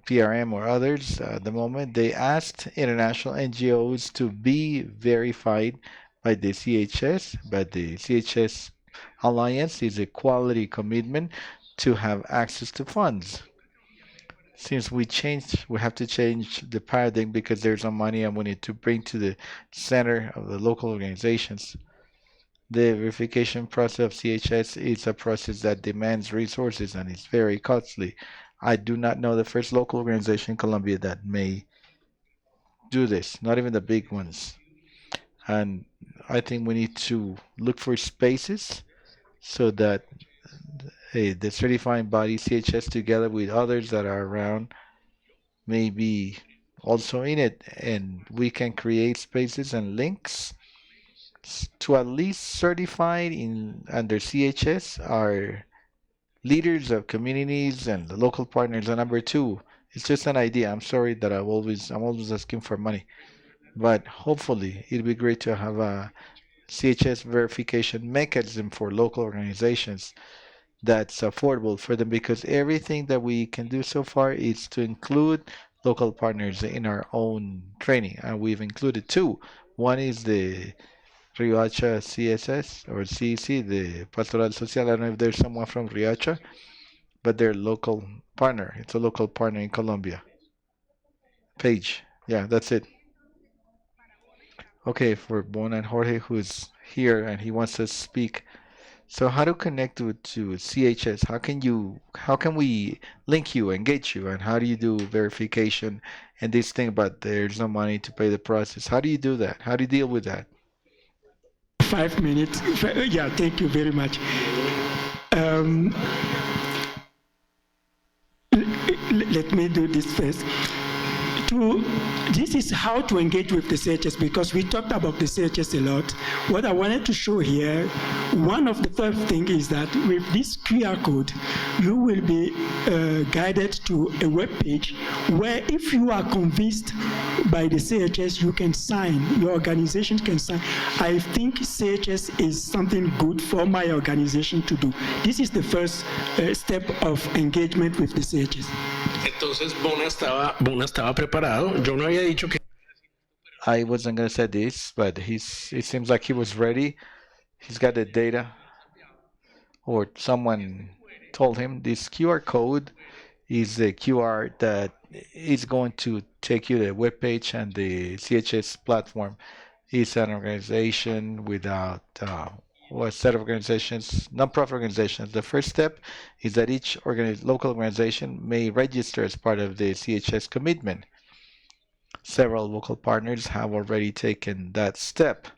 PRM or others at the moment, they asked international NGOs to be verified by the CHS, but the CHS Alliance is a quality commitment to have access to funds. Since we have to change the paradigm because there's no money and we need to bring to the center of the local organizations. The verification process of CHS is a process that demands resources and it's very costly. I do not know the first local organization in Colombia that may do this, not even the big ones. And I think we need to look for spaces so that the certifying body CHS together with others that are around may be also in it, and we can create spaces and links to at least certified in under CHS are leaders of communities and the local partners. And number two, it's just an idea. I'm sorry that I'm always asking for money, but hopefully it'd be great to have a CHS verification mechanism for local organizations that's affordable for them, because everything that we can do so far is to include local partners in our own training, and we've included two. One is the Riohacha CSS or CEC, the Pastoral Social. I don't know if there's someone from Riohacha, but they're local partner. It's a local partner in Colombia. Page. Yeah, that's it. Okay, for Bona and Jorge, who's here and he wants to speak. So how to connect to CHS? How can we link you, engage you, and how do you do verification and this thing about there's no money to pay the process? How do you do that? How do you deal with that? 5 minutes. Yeah, thank you very much. Let me do this first. This is how to engage with the CHS, because we talked about the CHS a lot. What I wanted to show here, one of the first things is that with this QR code, you will be guided to a web page where if you are convinced by the CHS, you can sign, your organization can sign. I think CHS is something good for my organization to do. This is the first step of engagement with the CHS. Entonces Bona estaba preparado. Yo no había dicho que I wasn't going to say this, but it seems like he was ready. He's got the data, or someone told him this QR code is the QR that is going to take you to the webpage, and the CHS platform is an organization without a set of organizations, nonprofit organizations. The first step is that each local organization may register as part of the CHS commitment. Several local partners have already taken that step.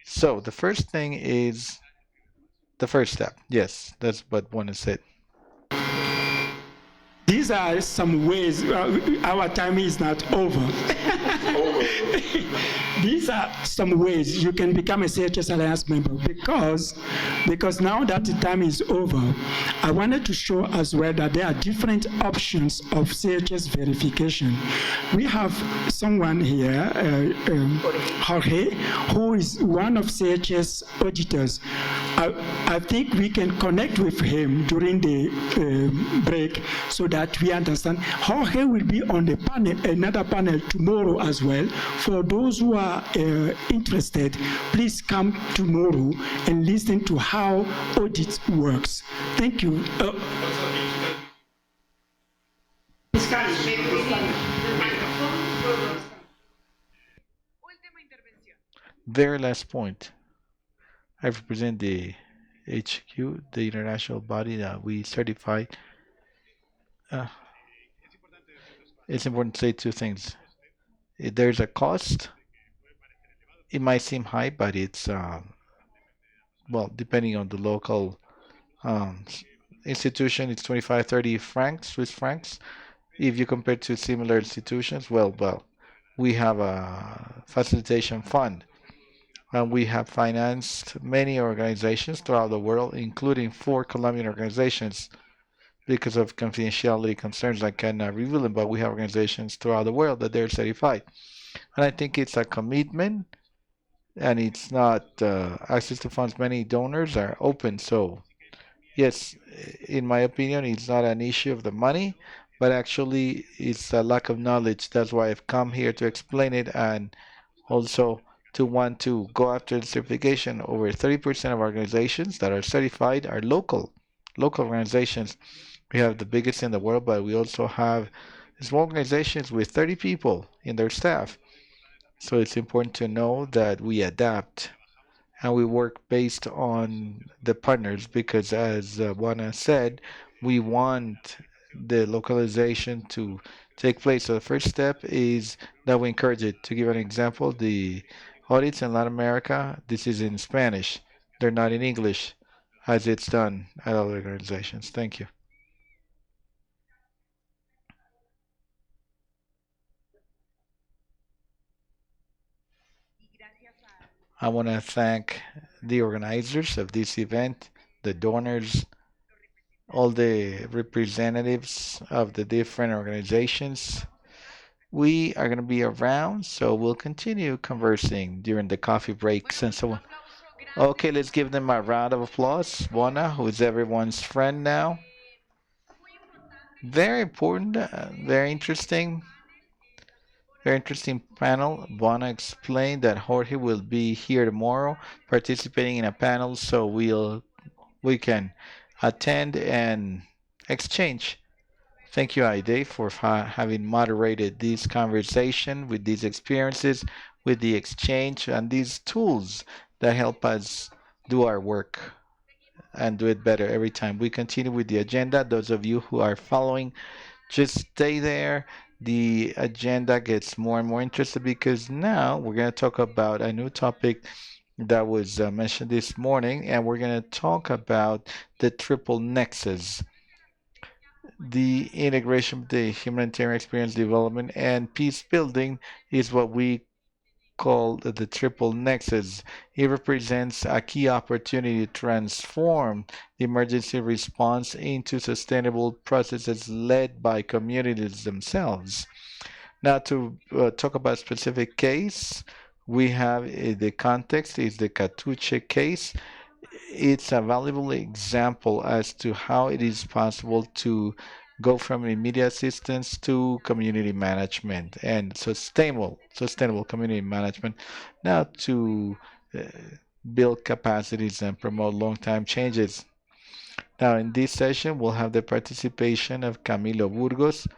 So the first thing is the first step. Yes, that's what one has said. These are some ways, our time is not over. These are some ways you can become a CHS Alliance member, because now that the time is over, I wanted to show as well that there are different options of CHS verification. We have someone here, Jorge, who is one of CHS auditors. I think we can connect with him during the break so that we understand. Jorge will be on the panel, another panel tomorrow as well. For those who are interested, please come tomorrow and listen to how audit works. Thank you. Very last point. I represent the HQ, the international body that we certify. It's important to say two things. There's a cost. It might seem high, but it's well, depending on the local institution, it's 25, 30 francs, Swiss francs. If you compare to similar institutions, well, we have a facilitation fund, and we have financed many organizations throughout the world, including 4 Colombian organizations. Because of confidentiality concerns, I cannot reveal them, but we have organizations throughout the world that they're certified. And I think it's a commitment, and it's not access to funds. Many donors are open. So, yes, in my opinion, it's not an issue of the money, but actually it's a lack of knowledge. That's why I've come here to explain it, and also to want to go after the certification. Over 30% of organizations that are certified are local organizations. We have the biggest in the world, but we also have small organizations with 30 people in their staff. So it's important to know that we adapt and we work based on the partners, because as Juana said, we want the localization to take place. So the first step is that we encourage it. To give an example, the audits in Latin America, this is in Spanish. They're not in English as it's done at other organizations. Thank you. I want to thank the organizers of this event, the donors, all the representatives of the different organizations. We are going to be around, so we'll continue conversing during the coffee breaks and so on. Okay, let's give them a round of applause. Bona, who is everyone's friend now. Very important, very interesting panel. Bona explained that Jorge will be here tomorrow participating in a panel, so we can attend and exchange. Thank you, Aydée, for having moderated this conversation with these experiences, with the exchange and these tools that help us do our work and do it better every time. We continue with the agenda. Those of you who are following, just stay there. The agenda gets more and more interesting, because now we're going to talk about a new topic that was mentioned this morning, and we're going to talk about the triple nexus. The integration of the humanitarian experience development and peace building is what we call the triple nexus. It represents a key opportunity to transform the emergency response into sustainable processes led by communities themselves. Now, to talk about a specific case, we have the context is the Catuche case. It's a valuable example as to how it is possible to go from immediate assistance to community management and sustainable community management. Now to uh, build capacities and promote long-term changes. Now in this session, we'll have the participation of Camilo Burgos,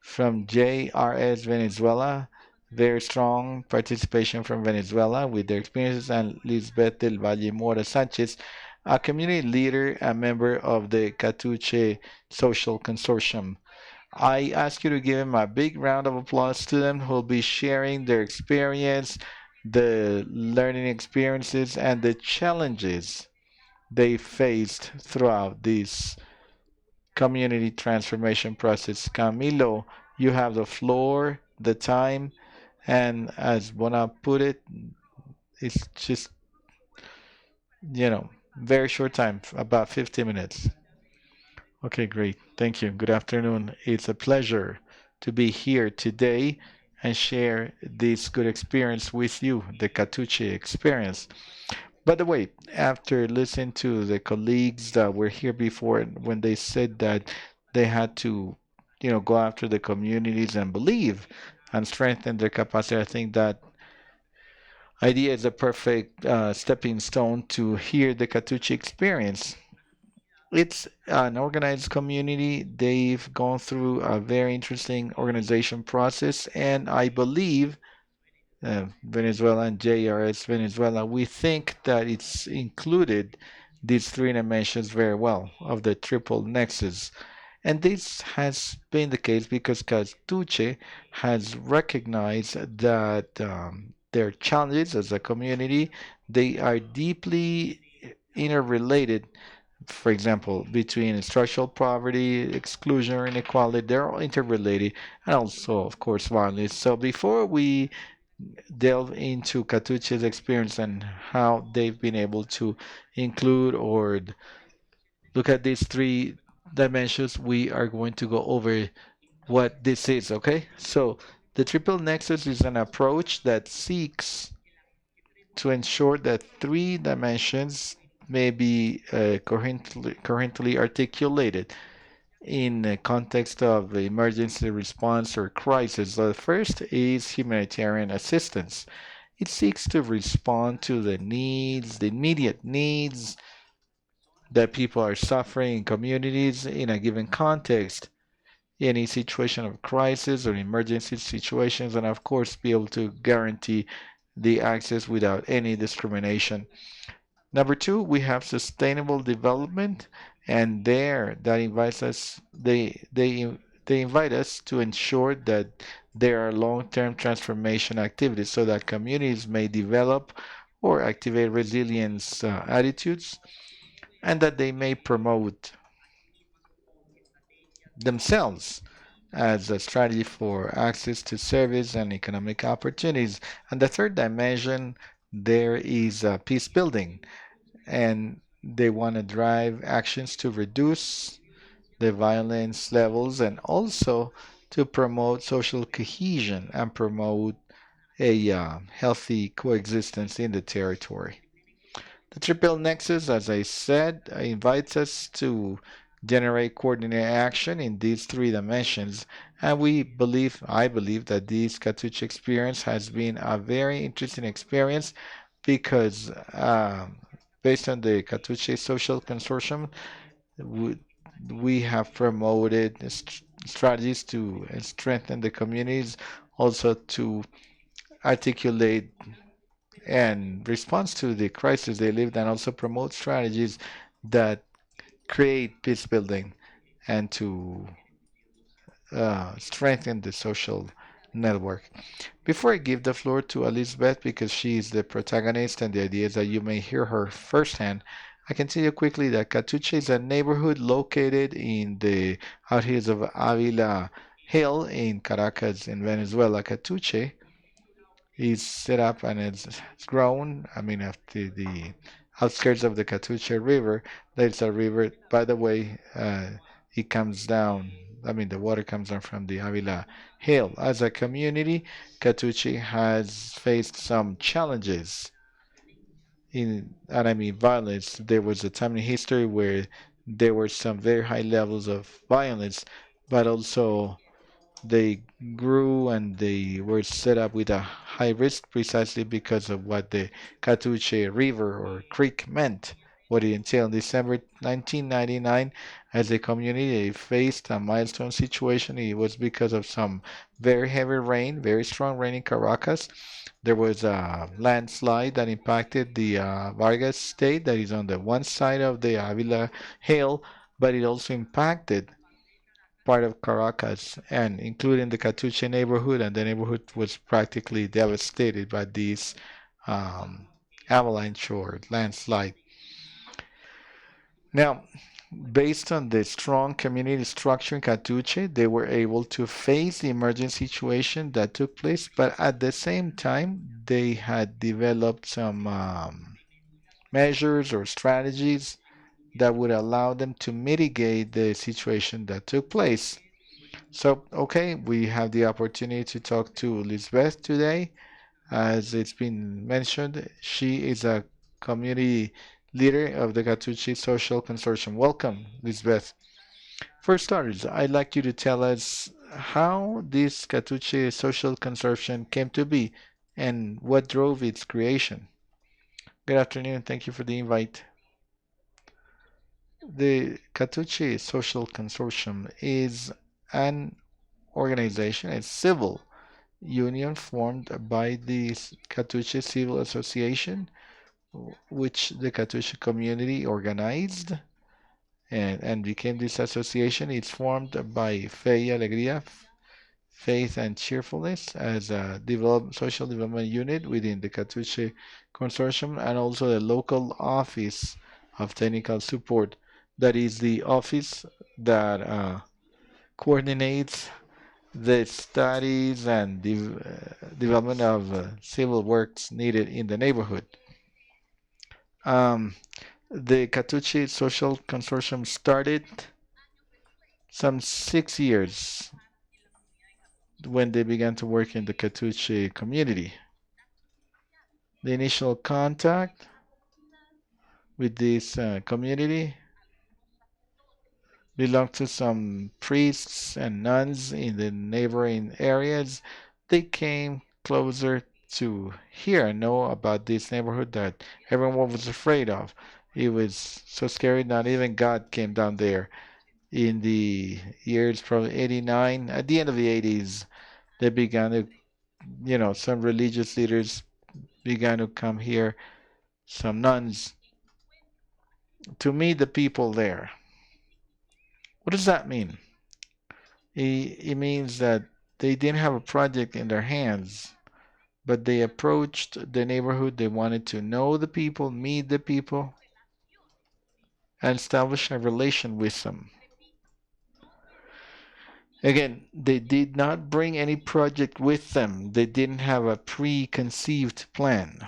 from JRS Venezuela, very strong participation from Venezuela with their experiences, and Lisbeth del Valle Mora Sanchez, a community leader and member of the Catuche Social Consortium. I ask you to give them a big round of applause to them who will be sharing their experience, the learning experiences, and the challenges they faced throughout this community transformation process. Camilo, you have the floor, the time, and as Bona put it, it's just, very short time, about 50 minutes. Okay, great. Thank you. Good afternoon. It's a pleasure to be here today and share this good experience with you, the Catuche experience. By the way, after listening to the colleagues that were here before, when they said that they had to, go after the communities and believe and strengthen their capacity, I think that idea is a perfect stepping stone to hear the Catuche experience. It's an organized community. They've gone through a very interesting organization process, and I believe Venezuela and JRS Venezuela, we think that it's included these three dimensions very well of the triple nexus. And this has been the case because Catuche has recognized that their challenges as a community, they are deeply interrelated. For example, between structural poverty, exclusion, or inequality, they're all interrelated, and also, of course, violence. So before we delve into Catuche's experience and how they've been able to include or look at these three dimensions, we are going to go over what this is, okay? So the triple nexus is an approach that seeks to ensure that three dimensions may be coherently articulated in the context of emergency response or crisis. The first is humanitarian assistance. It seeks to respond to the needs, the immediate needs that people are suffering in communities in a given context, any situation of crisis or emergency situations, and of course, be able to guarantee the access without any discrimination. Number two, we have sustainable development, and there that invites us. They invite us to ensure that there are long-term transformation activities so that communities may develop or activate resilience attitudes, and that they may promote themselves as a strategy for access to service and economic opportunities. And the third dimension there is peace building, and they want to drive actions to reduce the violence levels and also to promote social cohesion and promote a healthy coexistence in the territory. The triple nexus, as I said, invites us to generate coordinated action in these three dimensions, and I believe that this Catuche experience has been a very interesting experience because based on the Catuche Social Consortium, we, we have promoted strategies to strengthen the communities, also to articulate and response to the crisis they lived, and also promote strategies that create peace building and to strengthen the social network. Before I give the floor to Elizabeth, because she is the protagonist and the idea is that you may hear her firsthand, I can tell you quickly that Catuche is a neighborhood located in the outhills of Avila Hill in Caracas, in Venezuela. Catuche is set up and it's grown. I mean, after the outskirts of the Catuche River, there's a river. By the way, it comes down. I mean, the water comes down from the Avila Hill. As a community, Catuche has faced some challenges and I mean violence. There was a time in history where there were some very high levels of violence, but also they grew and they were set up with a high risk precisely because of what the Catuche River or creek meant, what it entailed. In December 1999, as a community, they faced a milestone situation. It was because of some very heavy rain, very strong rain in Caracas. There was a landslide that impacted the Vargas state that is on the one side of the Avila Hill, but it also impacted part of Caracas and including the Catuche neighborhood, and the neighborhood was practically devastated by this um, avalanche or landslide. Now, based on the strong community structure in Catuche, they were able to face the emergency situation that took place, but at the same time, they had developed some measures or strategies that would allow them to mitigate the situation that took place. So, okay, we have the opportunity to talk to Lisbeth today. As it's been mentioned, she is a community leader of the Catuche Social Consortium. Welcome, Lisbeth. For starters, I'd like you to tell us how this Catuche Social Consortium came to be and what drove its creation. Good afternoon. Thank you for the invite. The Catuche Social Consortium is an organization, a civil union formed by the Catuche Civil Association, which the Catuche community organized and became this association. It's formed by Fe y Alegría, Faith and Cheerfulness, as a social development unit within the Catuche Consortium, and also the local office of technical support. That is the office that coordinates the studies and development of civil works needed in the neighborhood. The Catuche Social Consortium started some 6 years when they began to work in the Catuche community. The initial contact with this community belonged to some priests and nuns in the neighboring areas. They came closer to hear and know about this neighborhood that everyone was afraid of. It was so scary, not even God came down there. In the years probably 89, at the end of the 80s, they began to, some religious leaders began to come here, some nuns, to meet the people there. What does that mean? It means that they didn't have a project in their hands, but they approached the neighborhood. They wanted to know the people, meet the people, and establish a relation with them. Again, they did not bring any project with them. They didn't have a preconceived plan.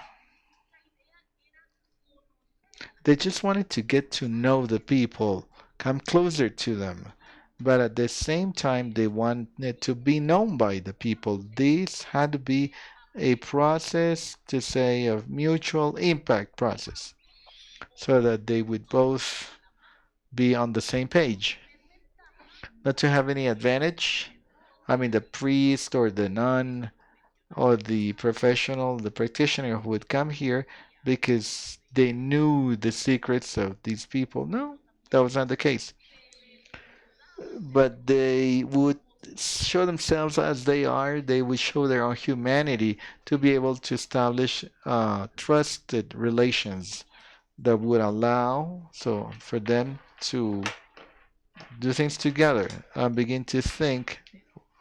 They just wanted to get to know the people, come closer to them. But at the same time, they wanted to be known by the people. This had to be a process, to say, of mutual impact process, so that they would both be on the same page. Not to have any advantage. I mean, the priest or the nun or the professional, the practitioner who would come here because they knew the secrets of these people. No, that was not the case. But they would show themselves as they are. They would show their own humanity to be able to establish trusted relations that would allow for them to do things together and begin to think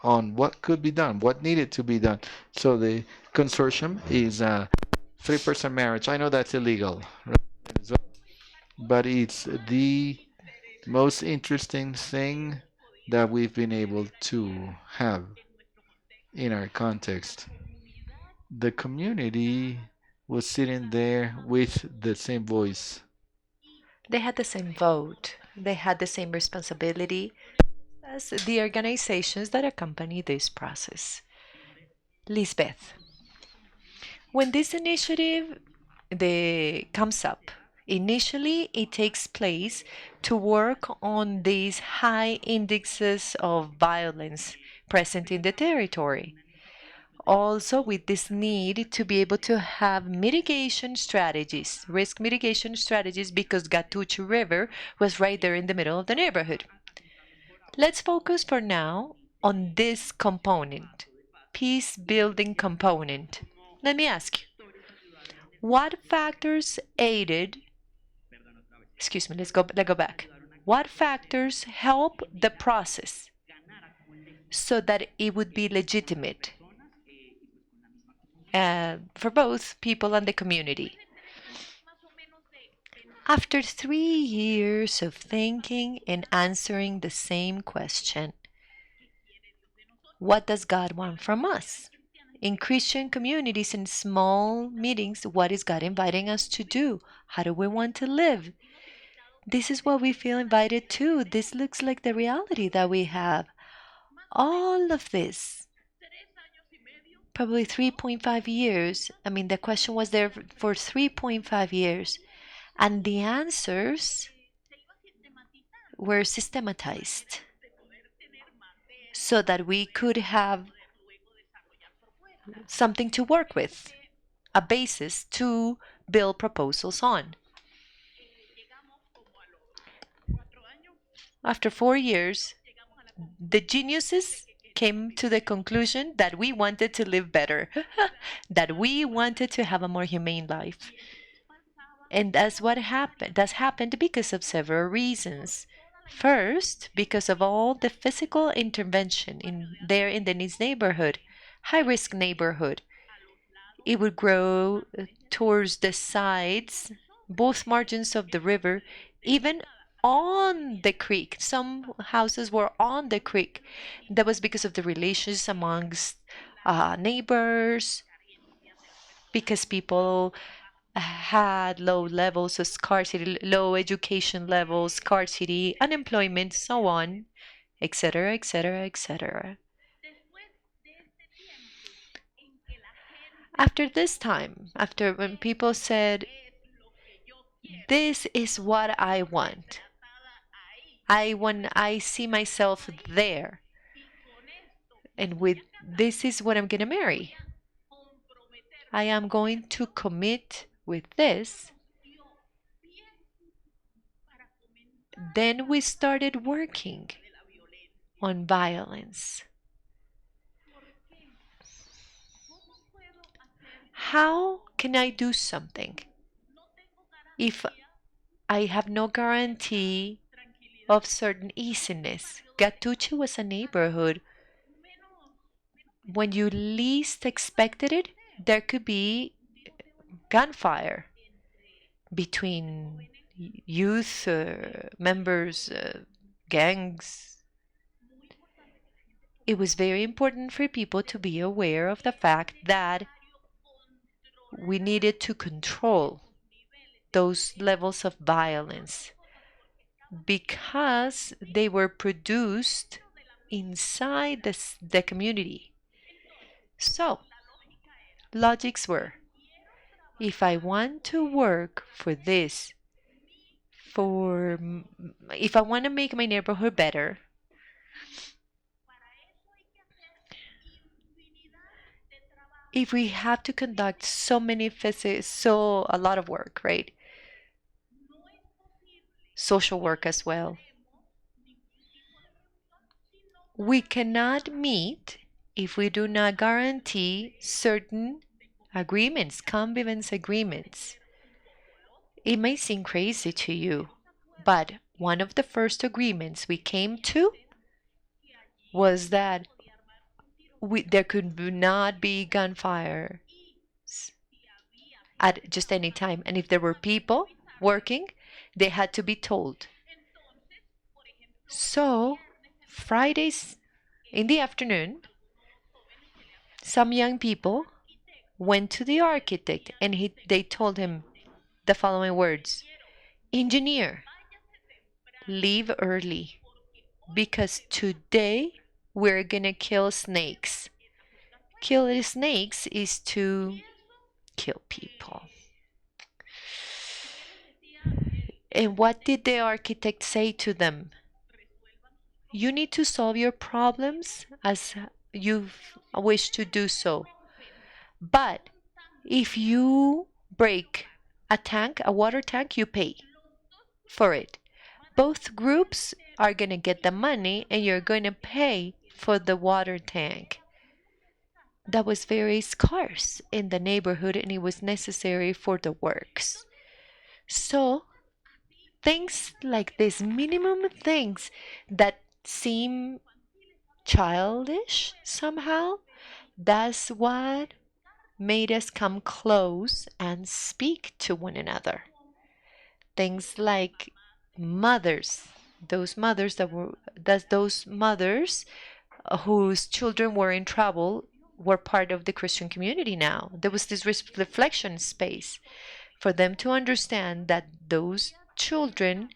on what could be done, what needed to be done. So the consortium is a three-person marriage. I know that's illegal, right? but it's the most interesting thing that we've been able to have in our context. The community was sitting there with the same voice. They had the same vote, they had the same responsibility as the organizations that accompany this process. Lisbeth, when this initiative comes up, initially it takes place to work on these high indexes of violence present in the territory. Also, with this need to be able to have mitigation strategies, risk mitigation strategies, because Catuche River was right there in the middle of the neighborhood. Let's focus for now on this component, peace building component. Let me ask you, what factors aided, excuse me, let's go back. What factors help the process so that it would be legitimate for both people and the community? After 3 years of thinking and answering the same question, what does God want from us? In Christian communities and small meetings, what is God inviting us to do? How do we want to live? This is what we feel invited to. This looks like the reality that we have. All of this, probably 3.5 years. I mean, the question was there for 3.5 years. And the answers were systematized so that we could have something to work with, a basis to build proposals on. After 4 years, the geniuses came to the conclusion that we wanted to live better, that we wanted to have a more humane life. And that's what happened. That's happened because of several reasons. First, because of all the physical intervention in this neighborhood, high-risk neighborhood. It would grow towards the sides, both margins of the river, even on the creek. Some houses were on the creek. That was because of the relations amongst neighbors, because people had low levels of scarcity, low education levels, scarcity, unemployment, so on, etc., etc., etc. After this time, after when people said, this is what I want, I see myself there, and with this is what I'm going to marry. I am going to commit with this. Then we started working on violence. How can I do something if I have no guarantee of certain easiness? Catuche was a neighborhood. When you least expected it, there could be gunfire between youth members, gangs. It was very important for people to be aware of the fact that we needed to control those levels of violence because they were produced inside the community. So, logics were, if I want to work for this, if I want to make my neighborhood better, if we have to conduct so a lot of work, right? Social work as well. We cannot meet if we do not guarantee certain agreements, convivence agreements. It may seem crazy to you, but one of the first agreements we came to was that there could not be gunfire at just any time. And if there were people working, They had to be told. So, Fridays in the afternoon, some young people went to the architect and they told him the following words: Engineer, leave early because today we're gonna kill snakes. Kill snakes is to kill people. And what did the architect say to them? You need to solve your problems as you wish to do so. But if you break a tank, a water tank, you pay for it. Both groups are going to get the money and you're going to pay for the water tank. That was very scarce in the neighborhood and it was necessary for the works. So things like this, minimum things that seem childish somehow, that's what made us come close and speak to one another. Things like mothers, those mothers whose children were in trouble were part of the Christian community now. There was this reflection space for them to understand that those children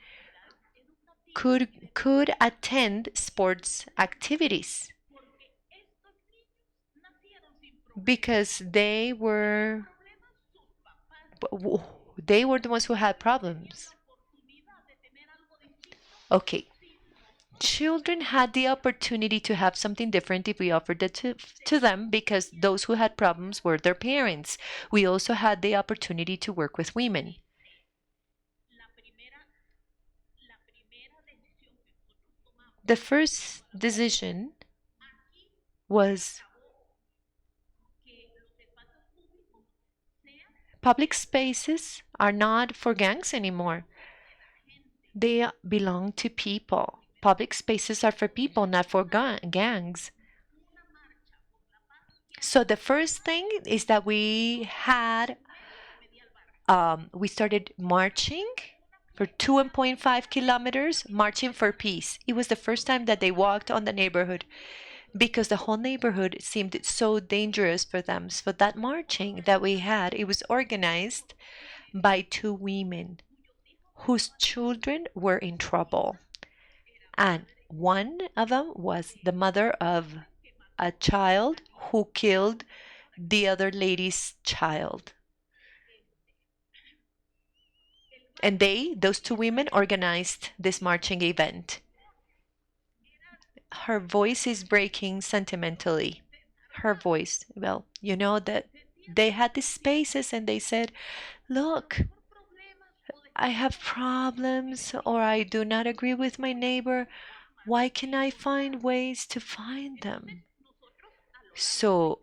could attend sports activities because they were the ones who had problems. Okay. Children had the opportunity to have something different if we offered it to them because those who had problems were their parents. We also had the opportunity to work with women. The first decision was public spaces are not for gangs anymore. They belong to people. Public spaces are for people, not for gangs. So the first thing is that we started marching for 2.5 kilometers, marching for peace. It was the first time that they walked on the neighborhood because the whole neighborhood seemed so dangerous for them. So that marching that we had, it was organized by two women whose children were in trouble. And one of them was the mother of a child who killed the other lady's child. And those two women, organized this marching event. Her voice is breaking sentimentally. Her voice, well, you know that they had these spaces and they said, look, I have problems or I do not agree with my neighbor. Why can I find ways to find them? So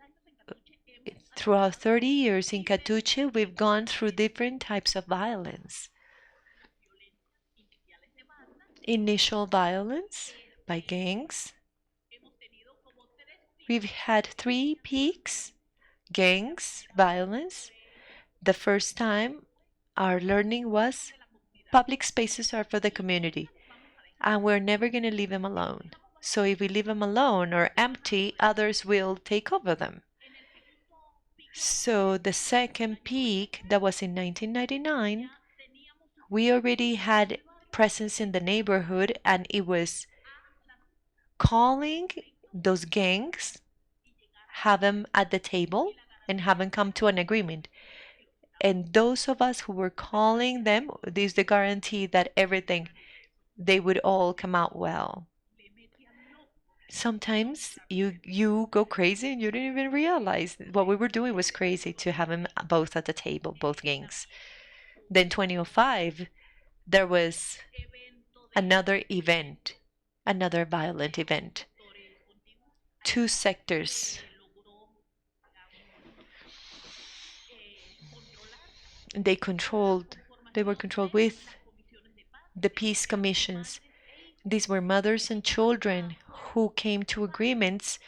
throughout 30 years in Catuche, we've gone through different types of violence. Initial violence by gangs. We've had 3 peaks: gangs, violence. The first time our learning was public spaces are for the community and we're never going to leave them alone. So if we leave them alone or empty, others will take over them. So the second peak, that was in 1999, we already had presence in the neighborhood and it was calling those gangs, have them at the table and have them come to an agreement. And those of us who were calling them, there's the guarantee that everything, they would all come out well. Sometimes you go crazy and you don't even realize what we were doing was crazy to have them both at the table, both gangs. Then 2005, there was another event, another violent event. 2 sectors. They were controlled with the peace commissions. These were mothers and children who came to agreements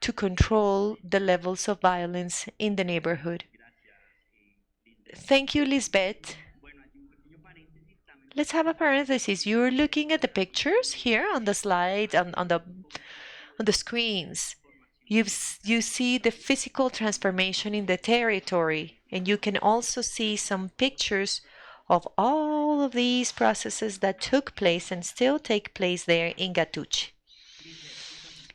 to control the levels of violence in the neighborhood. Thank you, Lisbeth. let's have a parenthesis. You're looking at the pictures here on the slide, on the screens. You see the physical transformation in the territory, and you can also see some pictures of all of these processes that took place and still take place there in Catuche.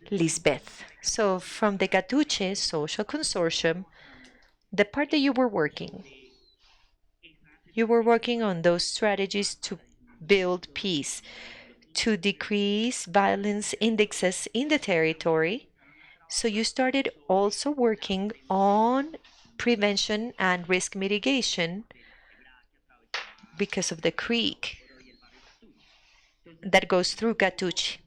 Lisbeth. So from the Catuche Social Consortium, the part that you were working on those strategies to build peace, to decrease violence indexes in the territory. So you started also working on prevention and risk mitigation because of the creek that goes through Catuche.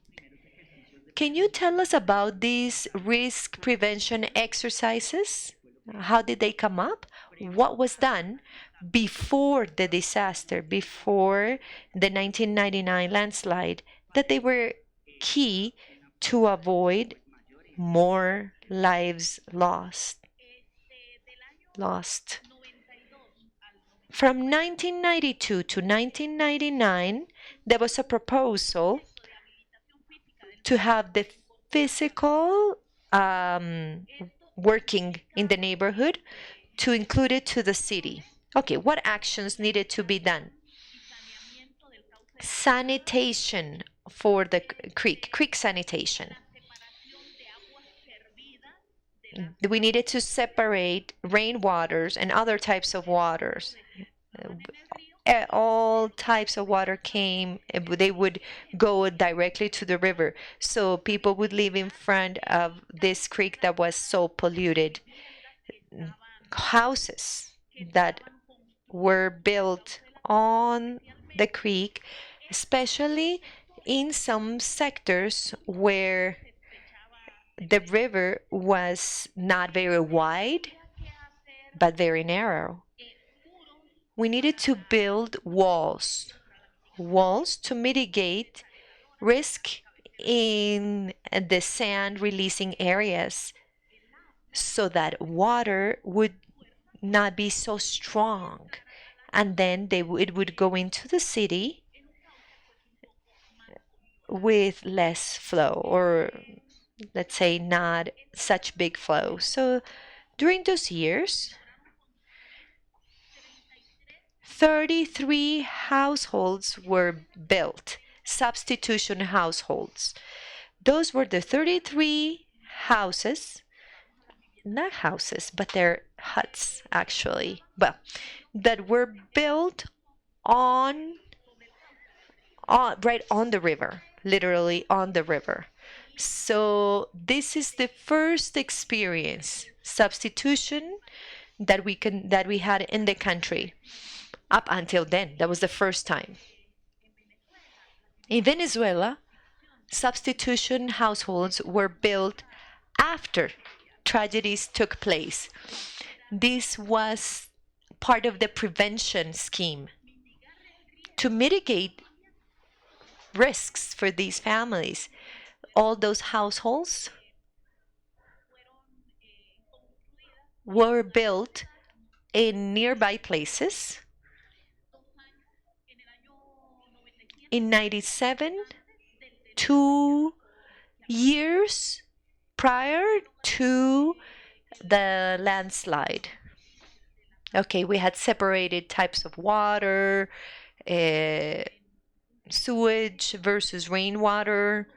Can you tell us about these risk prevention exercises? How did they come up? What was done before the disaster, before the 1999 landslide, that they were key to avoid more lives lost? From 1992 to 1999, there was a proposal to have the physical working in the neighborhood to include it to the city. Okay, what actions needed to be done? Sanitation for the creek sanitation. We needed to separate rainwaters and other types of waters. All types of water came, they would go directly to the river. So people would live in front of this creek that was so polluted. Houses that were built on the creek, especially in some sectors where the river was not very wide, but very narrow. We needed to build walls to mitigate risk in the sand releasing areas so that water would not be so strong, and then it would go into the city with less flow, or let's say not such big flow. So during those years, 33 households were built, substitution households. Those were the 33 houses, not houses, but they're huts actually, well, that were built on right on the river, literally on the river. So this is the first experience, substitution, that we had in the country. Up until then, that was the first time. In Venezuela, substitution households were built after tragedies took place. This was part of the prevention scheme to mitigate risks for these families. All those households were built in nearby places. In 97, 2 years prior to the landslide. Okay, we had separated types of water, sewage versus rainwater,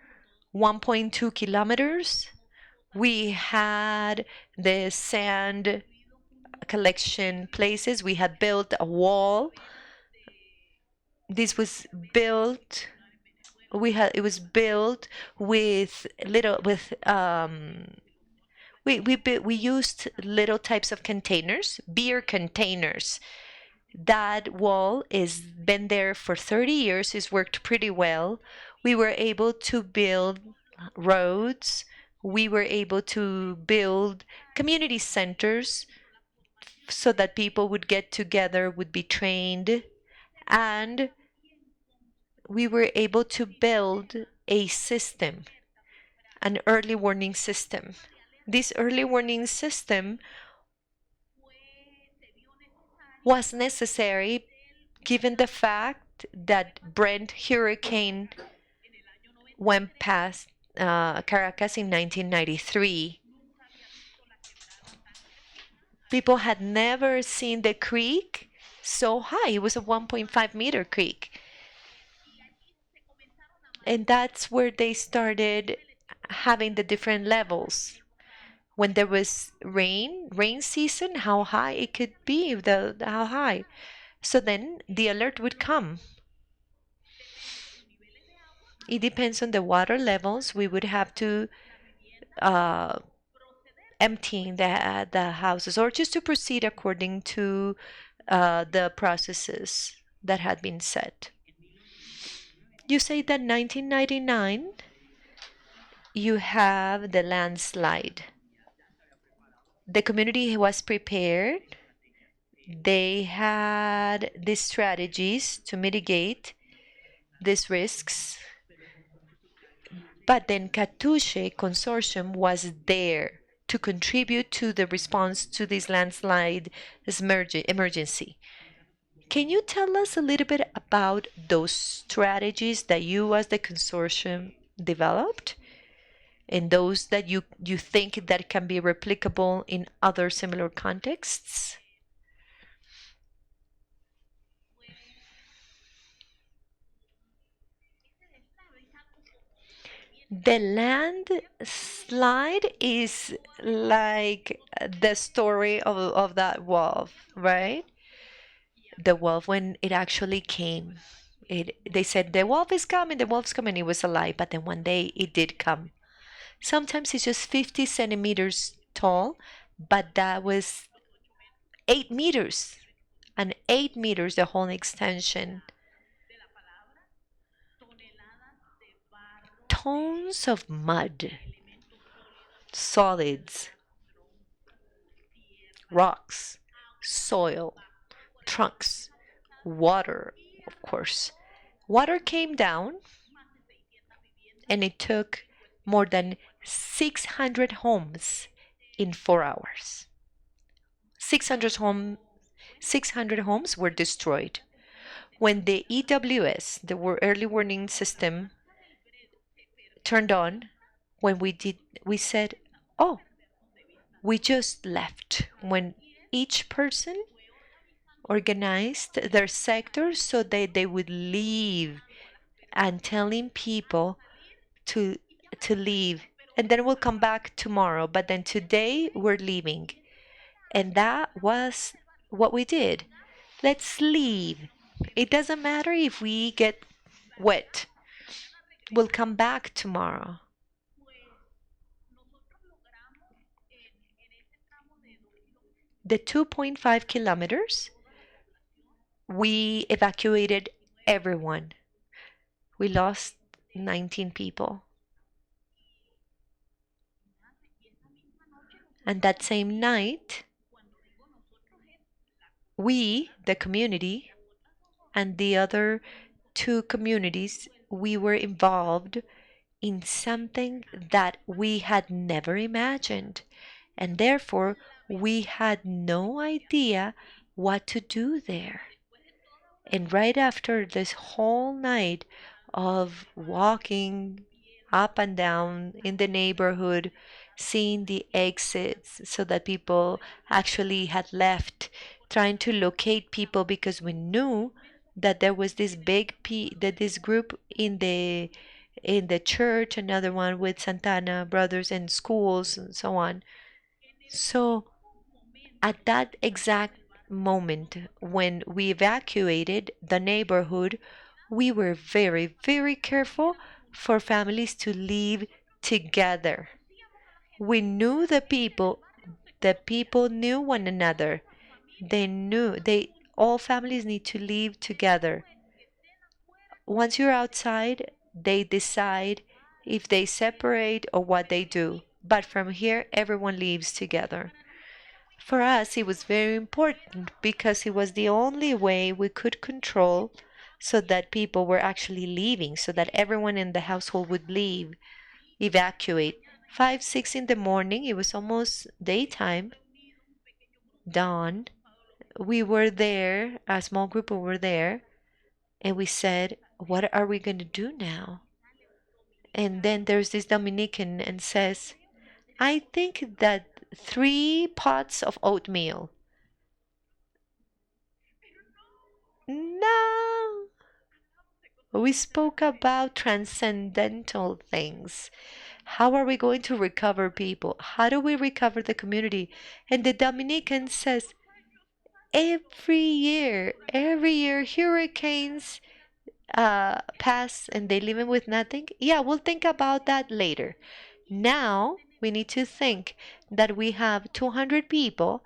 1.2 kilometers. We had the sand collection places. We had built a wall. This was built. It was built with we used little types of containers, beer containers. That wall is been there for 30 years. It's worked pretty well. We were able to build roads. We were able to build community centers so that people would get together, would be trained, and we were able to build a system, an early warning system. This early warning system was necessary given the fact fact that Brent hurricane went past Caracas in 1993. People had never seen the creek so high. It was a 1.5-meter creek. And that's where they started having the different levels. When there was rain season, how high it could be, how high. So then the alert would come. It depends on the water levels. We would have to empty the houses, or just to proceed according to the processes that had been set. You say that 1999, you have the landslide. The community was prepared. They had these strategies to mitigate these risks. But then Catuche consortium was there to contribute to the response to this landslide emergency. Can you tell us a little bit about those strategies that you as the consortium developed, and those that you think that can be replicable in other similar contexts? The landslide is like the story of that wolf, right? The wolf, when it actually came, they said the wolf is coming, the wolf's coming. It was a lie, but then one day it did come. Sometimes it's just 50 centimeters tall, but that was 8 meters, and 8 meters the whole extension. Tons of mud, solids, rocks, soil, trunks, water, of course. Water came down, and it took more than 600 homes in 4 hours. 600 homes were destroyed. When the EWS, the early warning system, turned on, when we said, oh, we just left. When each person organized their sector so that they would leave, and telling people to leave, and then we'll come back tomorrow, but then today we're leaving. And that was what we did. Let's leave. It doesn't matter if we get wet. We'll come back tomorrow. The 2.5 kilometers, we evacuated everyone. We lost 19 people. And that same night, we, the community, and the other 2 communities, we were involved in something that we had never imagined. And therefore, we had no idea what to do there. And right after this whole night of walking up and down in the neighborhood, seeing the exits so that people actually had left, trying to locate people, because we knew that there was this this group in the church, another one with Santana Brothers and schools and so on. So at that exact moment when we evacuated the neighborhood, we were very, very careful for families to live together. We knew the people knew one another. They knew all families need to live together. Once you're outside, they decide if they separate or what they do. But from here, everyone lives together. For us, it was very important because it was the only way we could control so that people were actually leaving, so that everyone in the household would leave, evacuate. 5, 6 in the morning, it was almost daytime, dawn. We were there, a small group were there, And we said, what are we going to do now? And then there's this Dominican and says, I think that 3 pots of oatmeal. No, we spoke about transcendental things. How are we going to recover people? How do we recover the community? And the Dominican says, every year hurricanes pass and they leave them with nothing. Yeah, we'll think about that later. Now we need to think that we have 200 people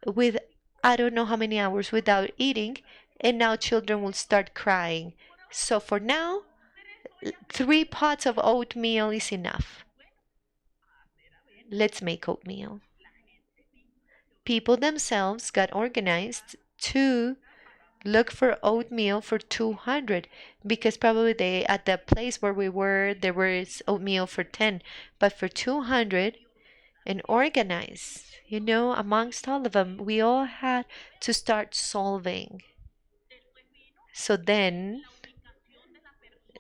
with I don't know how many hours without eating, and now children will start crying. So for now, 3 pots of oatmeal is enough. Let's make oatmeal. People themselves got organized to look for oatmeal for 200 because probably they at the place where we were there was oatmeal for 10, but for 200 and organize, amongst all of them, we all had to start solving. So then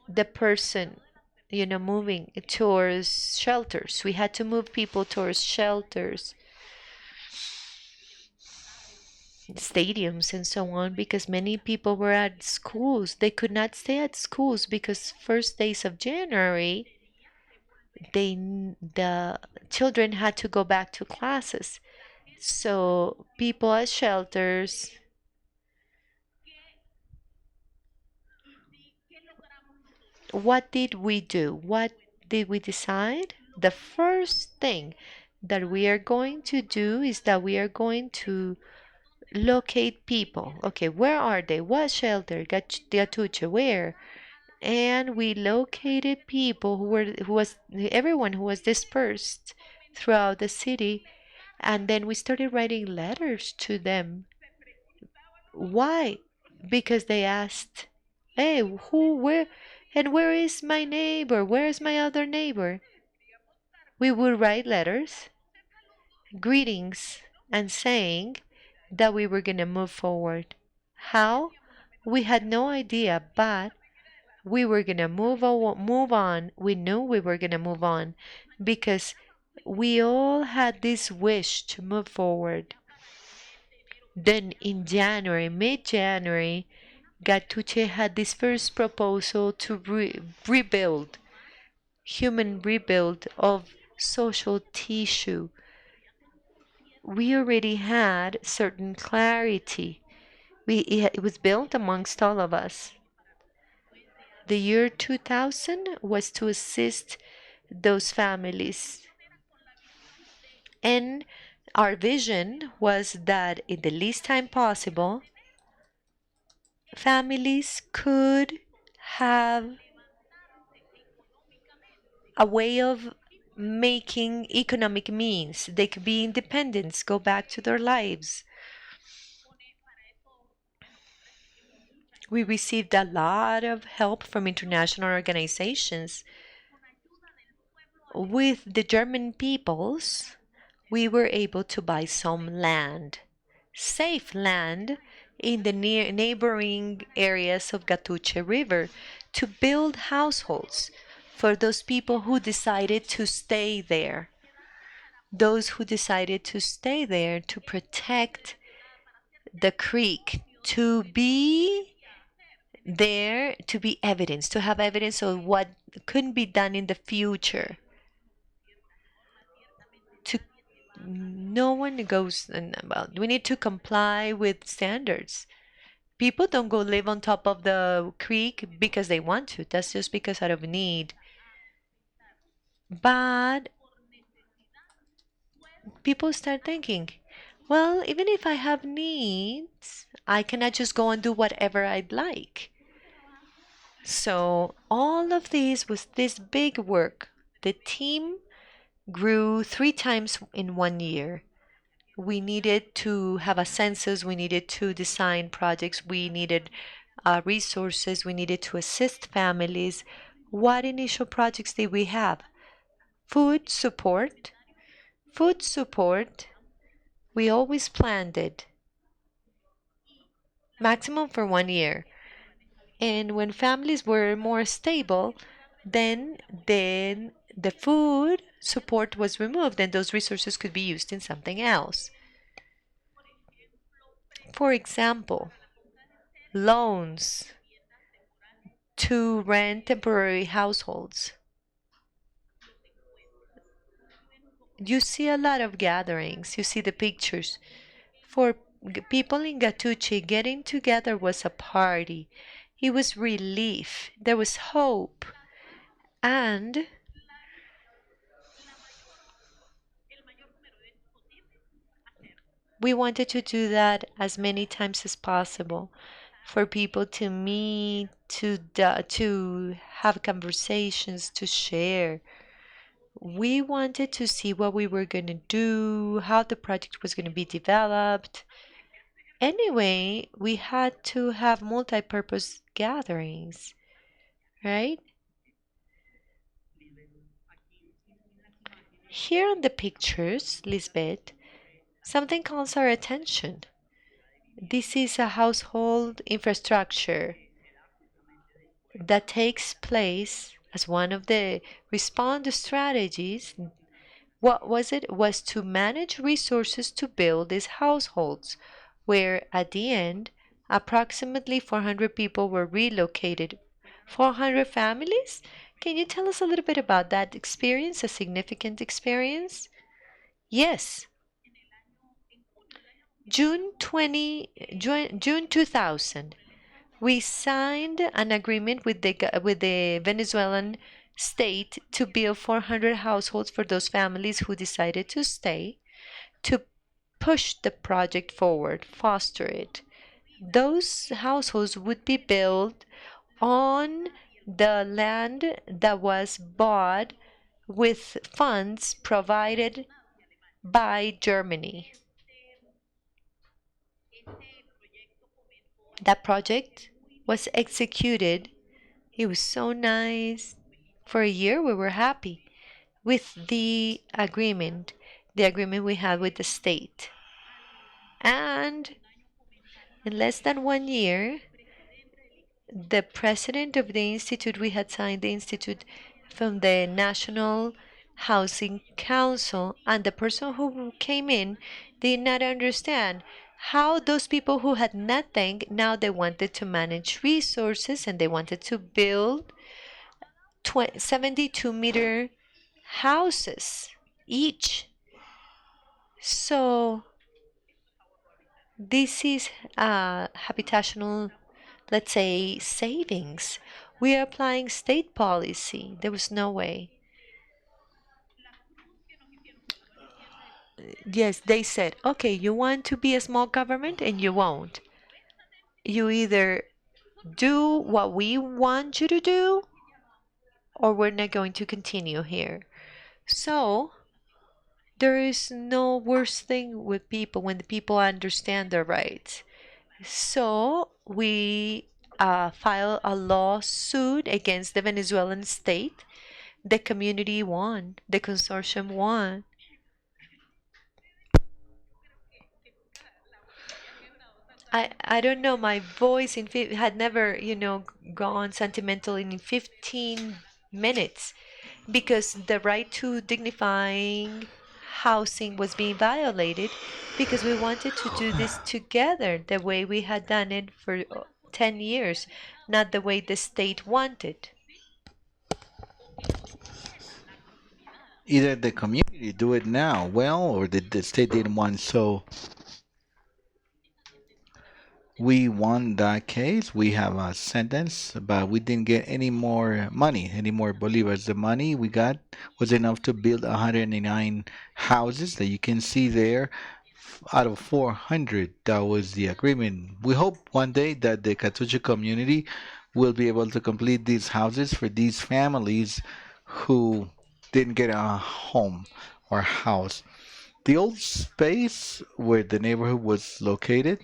the person, moving towards shelters, we had to move people towards shelters, stadiums, and so on, because many people were at schools. They could not stay at schools because first days of January, the children had to go back to classes. So people at shelters. What did we do? What did we decide? The first thing that we are going to do is that we are going to locate people. Okay, where are they? What shelter? Catuche, where? And we located people everyone who was dispersed throughout the city, and then we started writing letters to them. Why? Because they asked, hey, where is my neighbor? Where is my other neighbor? We would write letters, greetings, and saying that we were going to move forward. How? We had no idea, but we were going to move on. We knew we were going to move on because we all had this wish to move forward. Then in January, mid-January, Catuche had this first proposal to rebuild, human rebuild of social tissue. We already had certain clarity. It was built amongst all of us. The year 2000 was to assist those families. And our vision was that in the least time possible, families could have a way of making economic means. They could be independent, go back to their lives. We received a lot of help from international organizations. With the German peoples, we were able to buy some land, safe land, in the neighboring areas of Catuche River to build households for those people who decided to stay there. Those who decided to stay there to protect the creek, to be there, to be evidence, to have evidence of what couldn't be done in the future. No one goes about. We need to comply with standards. People don't go live on top of the creek because they want to. That's just because out of need. But people start thinking, well, even if I have needs, I cannot just go and do whatever I'd like. So all of this was this big work. The team grew 3 times in 1 year. We needed to have a census, we needed to design projects, we needed resources, we needed to assist families. What initial projects did we have? Food support. Food support, we always planned it. Maximum for 1 year. And when families were more stable, then the food support was removed and those resources could be used in something else. For example, loans to rent temporary households. You see a lot of gatherings, you see the pictures. For people in Catuche, getting together was a party. It was relief. There was hope. And we wanted to do that as many times as possible for people to meet, to have conversations, to share. We wanted to see what we were going to do, how the project was going to be developed. Anyway, we had to have multi-purpose gatherings, right? Here on the pictures, Lisbeth, something calls our attention. This is a household infrastructure that takes place as one of the response strategies. What was it? Was to manage resources to build these households, where at the end, approximately 400 people were relocated. 400 families? Can you tell us a little bit about that experience, a significant experience? Yes. June 2000, we signed an agreement with the Venezuelan state to build 400 households for those families who decided to stay, to push the project forward, foster it. Those households would be built on the land that was bought with funds provided by Germany. That project was executed. It was so nice. For a year, we were happy with the agreement we had with the state. And in less than 1 year, the president of the institute, we had signed the institute from the National Housing Council, and the person who came in did not understand how those people who had nothing, now they wanted to manage resources and they wanted to build 72-meter houses each. So this is habitational, let's say, savings. We are applying state policy. There was no way. Yes, they said, okay, you want to be a small government and you won't. You either do what we want you to do or we're not going to continue here. So there is no worse thing with people when the people understand their rights. So we filed a lawsuit against the Venezuelan state. The community won, the consortium won. I don't know, my voice had never, gone sentimental in 15 minutes because the right to dignifying housing was being violated because we wanted to do this together the way we had done it for 10 years, not the way the state wanted. Either the community do it now well, or the state didn't want. So we won that case. We have a sentence, but we didn't get any more money, any more bolivars. The money we got was enough to build 109 houses that you can see there out of 400. That was the agreement. We hope one day that the Catuche community will be able to complete these houses for these families who didn't get a home or house. The old space where the neighborhood was located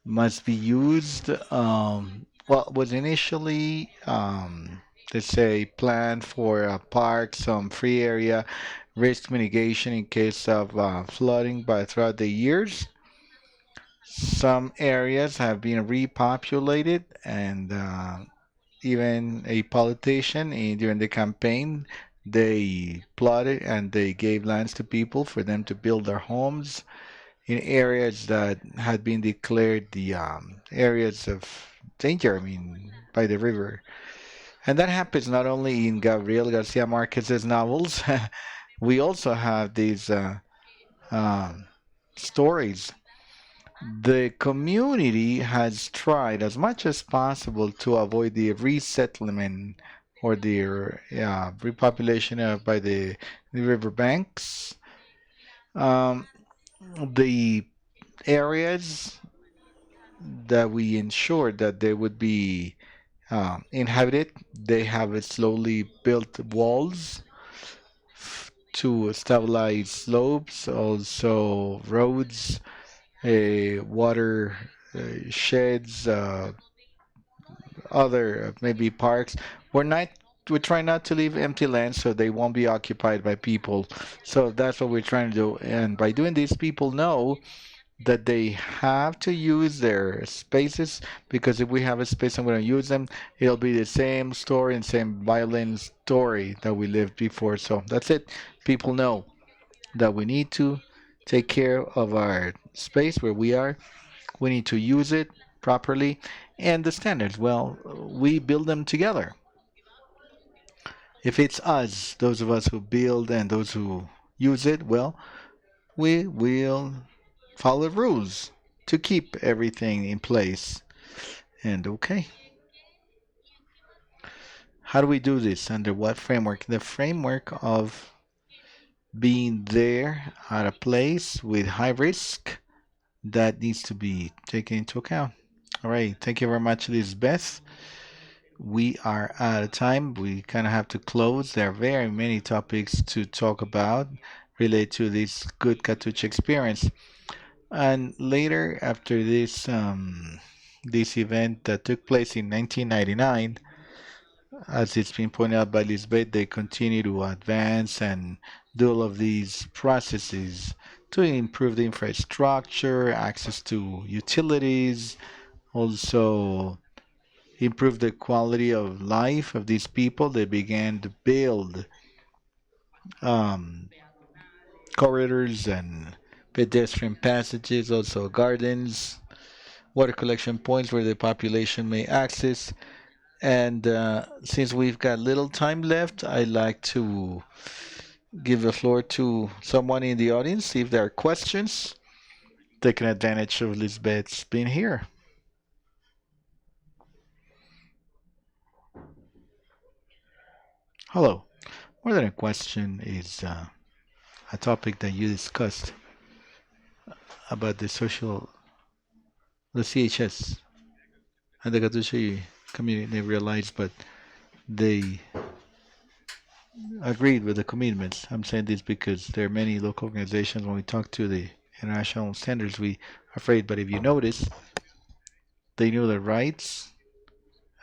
must be used. Well, was initially, let's say, planned for a park, some free area, risk mitigation in case of flooding, but throughout the years, Some areas have been repopulated, and even a politician during the campaign, they plotted and they gave lands to people for them to build their homes in areas that had been declared the areas of danger, I mean, by the river. And that happens not only in Gabriel Garcia Marquez's novels. We also have these um, stories. The community has tried as much as possible to avoid the resettlement or the repopulation by the riverbanks. Um, the areas that we ensured that they would be inhabited, they have slowly built walls to stabilize slopes, also roads, water sheds, other maybe parks. We're not we try not to leave empty land so they won't be occupied by people. So that's what we're trying to do. And by doing this, people know that they have to use their spaces, because if we have a space and we don't use them, it'll be the same story and same violent story that we lived before. So that's it. People know that we need to take care of our space where we are. We need to use it properly. And the standards, well, we build them together. If it's us, those of us who build and those who use it, well, we will follow the rules to keep everything in place. And okay, how do we do this? Under what framework? The framework of being there at a place with high risk that needs to be taken into account. All right, thank you very much, Lisbeth. We are out of time. We kind of have to close. There are very many topics to talk about related to this good Catuche experience. And later, after this event that took place in 1999, as it's been pointed out by Lisbeth, they continue to advance and do all of these processes to improve the infrastructure, access to utilities, also improve the quality of life of these people. They began to build um, corridors and pedestrian passages, also gardens, water collection points where the population may access. And since we've got little time left, I'd like to give the floor to someone in the audience, see if there are questions, taking advantage of Lisbeth's being here. Hello. More than a question is a topic that you discussed about the CHS and the Catuche community. They realized, but they agreed with the commitments. I'm saying this because there are many local organizations, when we talk to the international standards, we are afraid, but if you notice, they knew their rights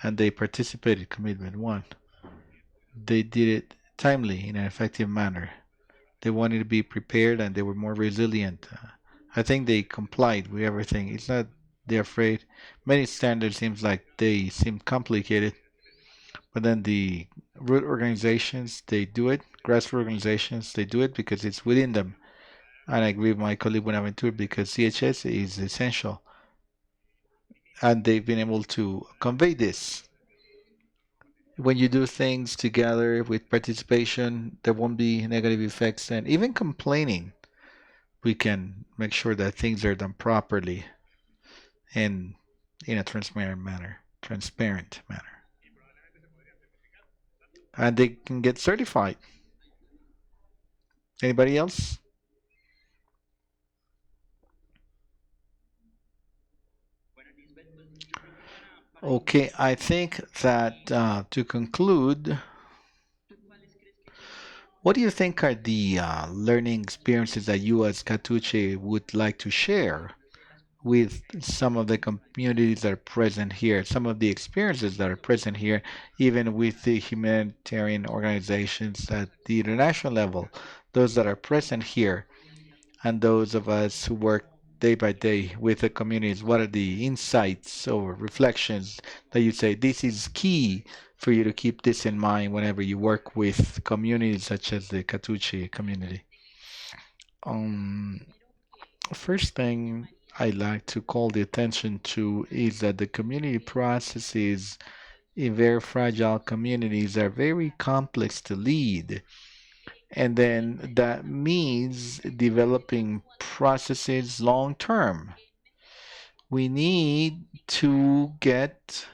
and they participated. Commitment one. They did it timely in an effective manner. They wanted to be prepared and they were more resilient. I think they complied with everything. It's not they're afraid. Many standards seems like they seem complicated, but then the root organizations, they do it. Grassroots organizations, they do it because it's within them. And I agree with my colleague Bonaventure, because CHS is essential. And they've been able to convey this. When you do things together with participation, there won't be negative effects. And even complaining, we can make sure that things are done properly and in a transparent manner. And they can get certified. Anybody else? Okay, I think that to conclude, what do you think are the learning experiences that you as Catuche would like to share with some of the communities that are present here, some of the experiences that are present here, even with the humanitarian organizations at the international level, those that are present here, and those of us who work day by day with the communities? What are the insights or reflections that you say this is key for you to keep this in mind whenever you work with communities such as the Catuche community? Um, First thing I like to call the attention to is that the community processes in very fragile communities are very complex to lead. And then that means developing processes long term. We need to get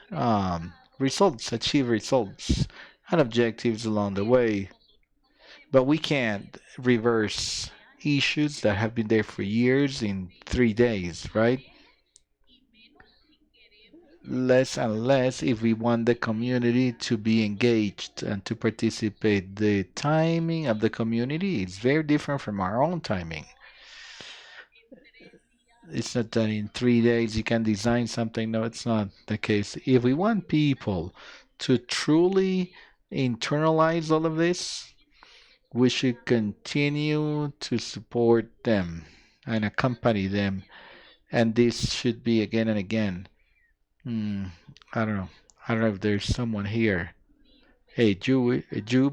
results, achieve results, and objectives along the way. But we can't reverse issues that have been there for years in 3 days, right? Less and less if we want the community to be engaged and to participate. The timing of the community is very different from our own timing. It's not that in 3 days you can design something. No, it's not the case. If we want people to truly internalize all of this, we should continue to support them and accompany them. And this should be again and again. Hmm, I don't know. I don't know if there's someone here, a Jew,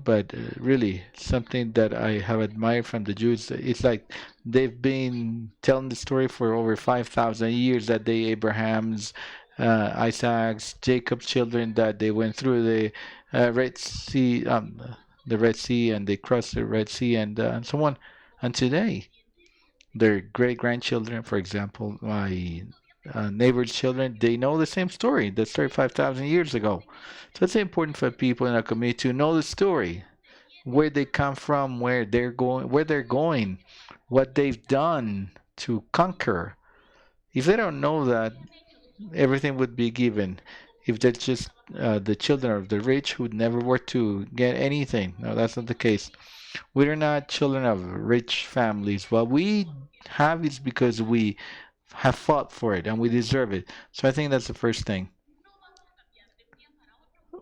but really something that I have admired from the Jews. It's like they've been telling the story for over 5,000 years that they Abraham's, Isaac's, Jacob's children that they went through the Red Sea, and they crossed the Red Sea, and so on. And today, their great grandchildren, for example, my neighbor's children, they know the same story that started 5,000 years ago. So it's important for people in our community to know the story, where they come from, where they're going, what they've done to conquer. If they don't know that, everything would be given. If they're just the children of the rich who never work to get anything. No, that's not the case. We are not children of rich families. What we have is because we have fought for it and we deserve it. So I think that's the first thing.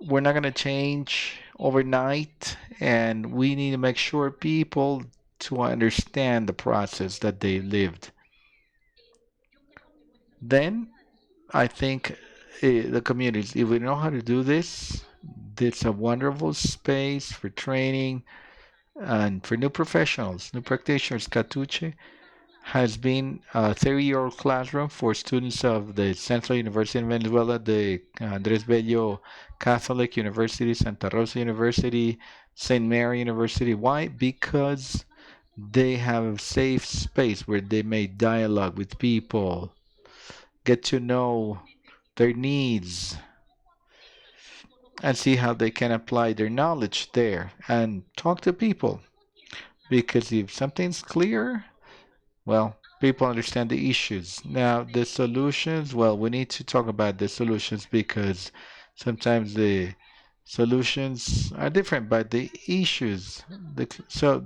We're not going to change overnight, and we need to make sure people to understand the process that they lived. Then I think the communities, if we know how to do this, it's a wonderful space for training and for new professionals, new practitioners. Catuche has been a 30-year-old classroom for students of the Central University in Venezuela, the Andres Bello Catholic University, Santa Rosa University, St. Mary University. Why? Because they have a safe space where they may dialogue with people, get to know their needs, and see how they can apply their knowledge there and talk to people. Because if something's clear, well, people understand the issues. Now, the solutions, well, we need to talk about the solutions because sometimes the solutions are different, but the issues, so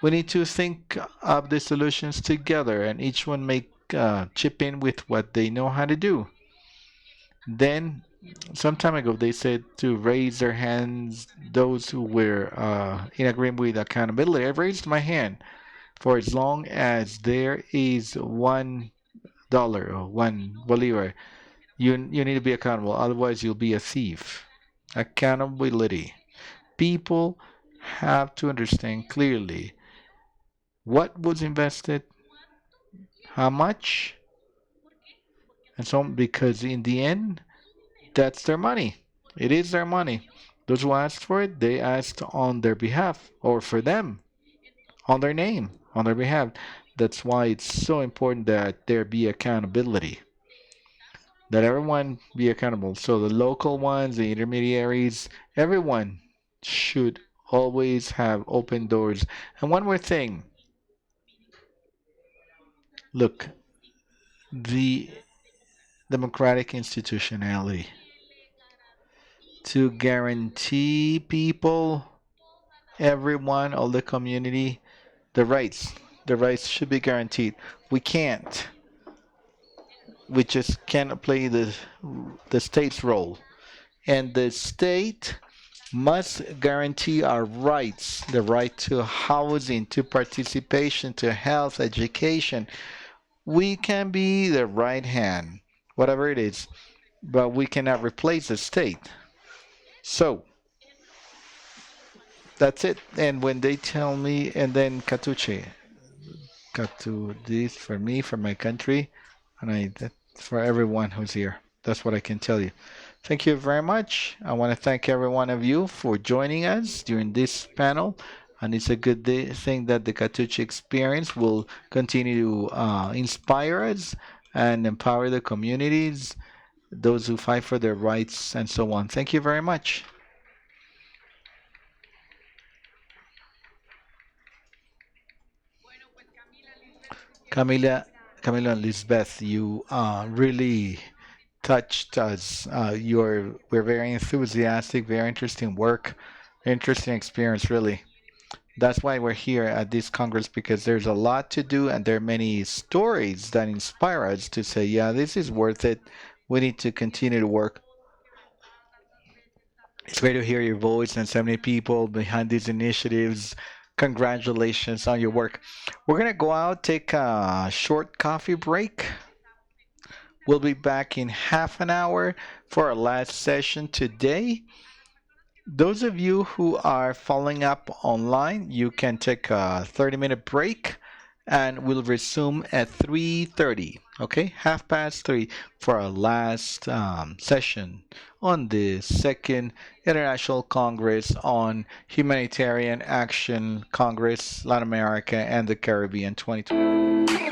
we need to think of the solutions together and each one make chip in with what they know how to do. Then, some time ago, they said to raise their hands those who were in agreement with accountability. I raised my hand for as long as there is $1 or one bolivar. You need to be accountable, otherwise you'll be a thief. Accountability. People have to understand clearly what was invested, how much, and so on, because in the end, that's their money. It is their money. Those who asked for it, they asked on their behalf or for them, on their name, on their behalf. That's why it's so important that there be accountability, that everyone be accountable. So the local ones, the intermediaries, everyone should always have open doors. And one more thing. Look, the democratic institutionality to guarantee people, everyone, all the community, the rights. The rights should be guaranteed. We can't. We just cannot play the state's role. And the state must guarantee our rights, the right to housing, to participation, to health, education. We can be the right hand, whatever it is, but we cannot replace the state. So that's it. And when they tell me, and then Catuche, Catu, this for me, for my country, and for everyone who's here. That's what I can tell you. Thank you very much. I want to thank every one of you for joining us during this panel. And it's a good thing that the Catuche experience will continue to inspire us and empower the communities, those who fight for their rights, and so on. Thank you very much. Camila, Camila and Lisbeth, you really touched us. We're very enthusiastic, very interesting work, interesting experience, really. That's why we're here at this Congress, because there's a lot to do and there are many stories that inspire us to say, yeah, this is worth it. We need to continue to work. It's great to hear your voice and so many people behind these initiatives. Congratulations on your work. We're going to go out, take a short coffee break. We'll be back in half an hour for our last session today. Those of you who are following up online, you can take a 30-minute break and we'll resume at 3:30, okay? 3:30 for our last session on the second International Congress on Humanitarian Action Congress, Latin America and the Caribbean 2020.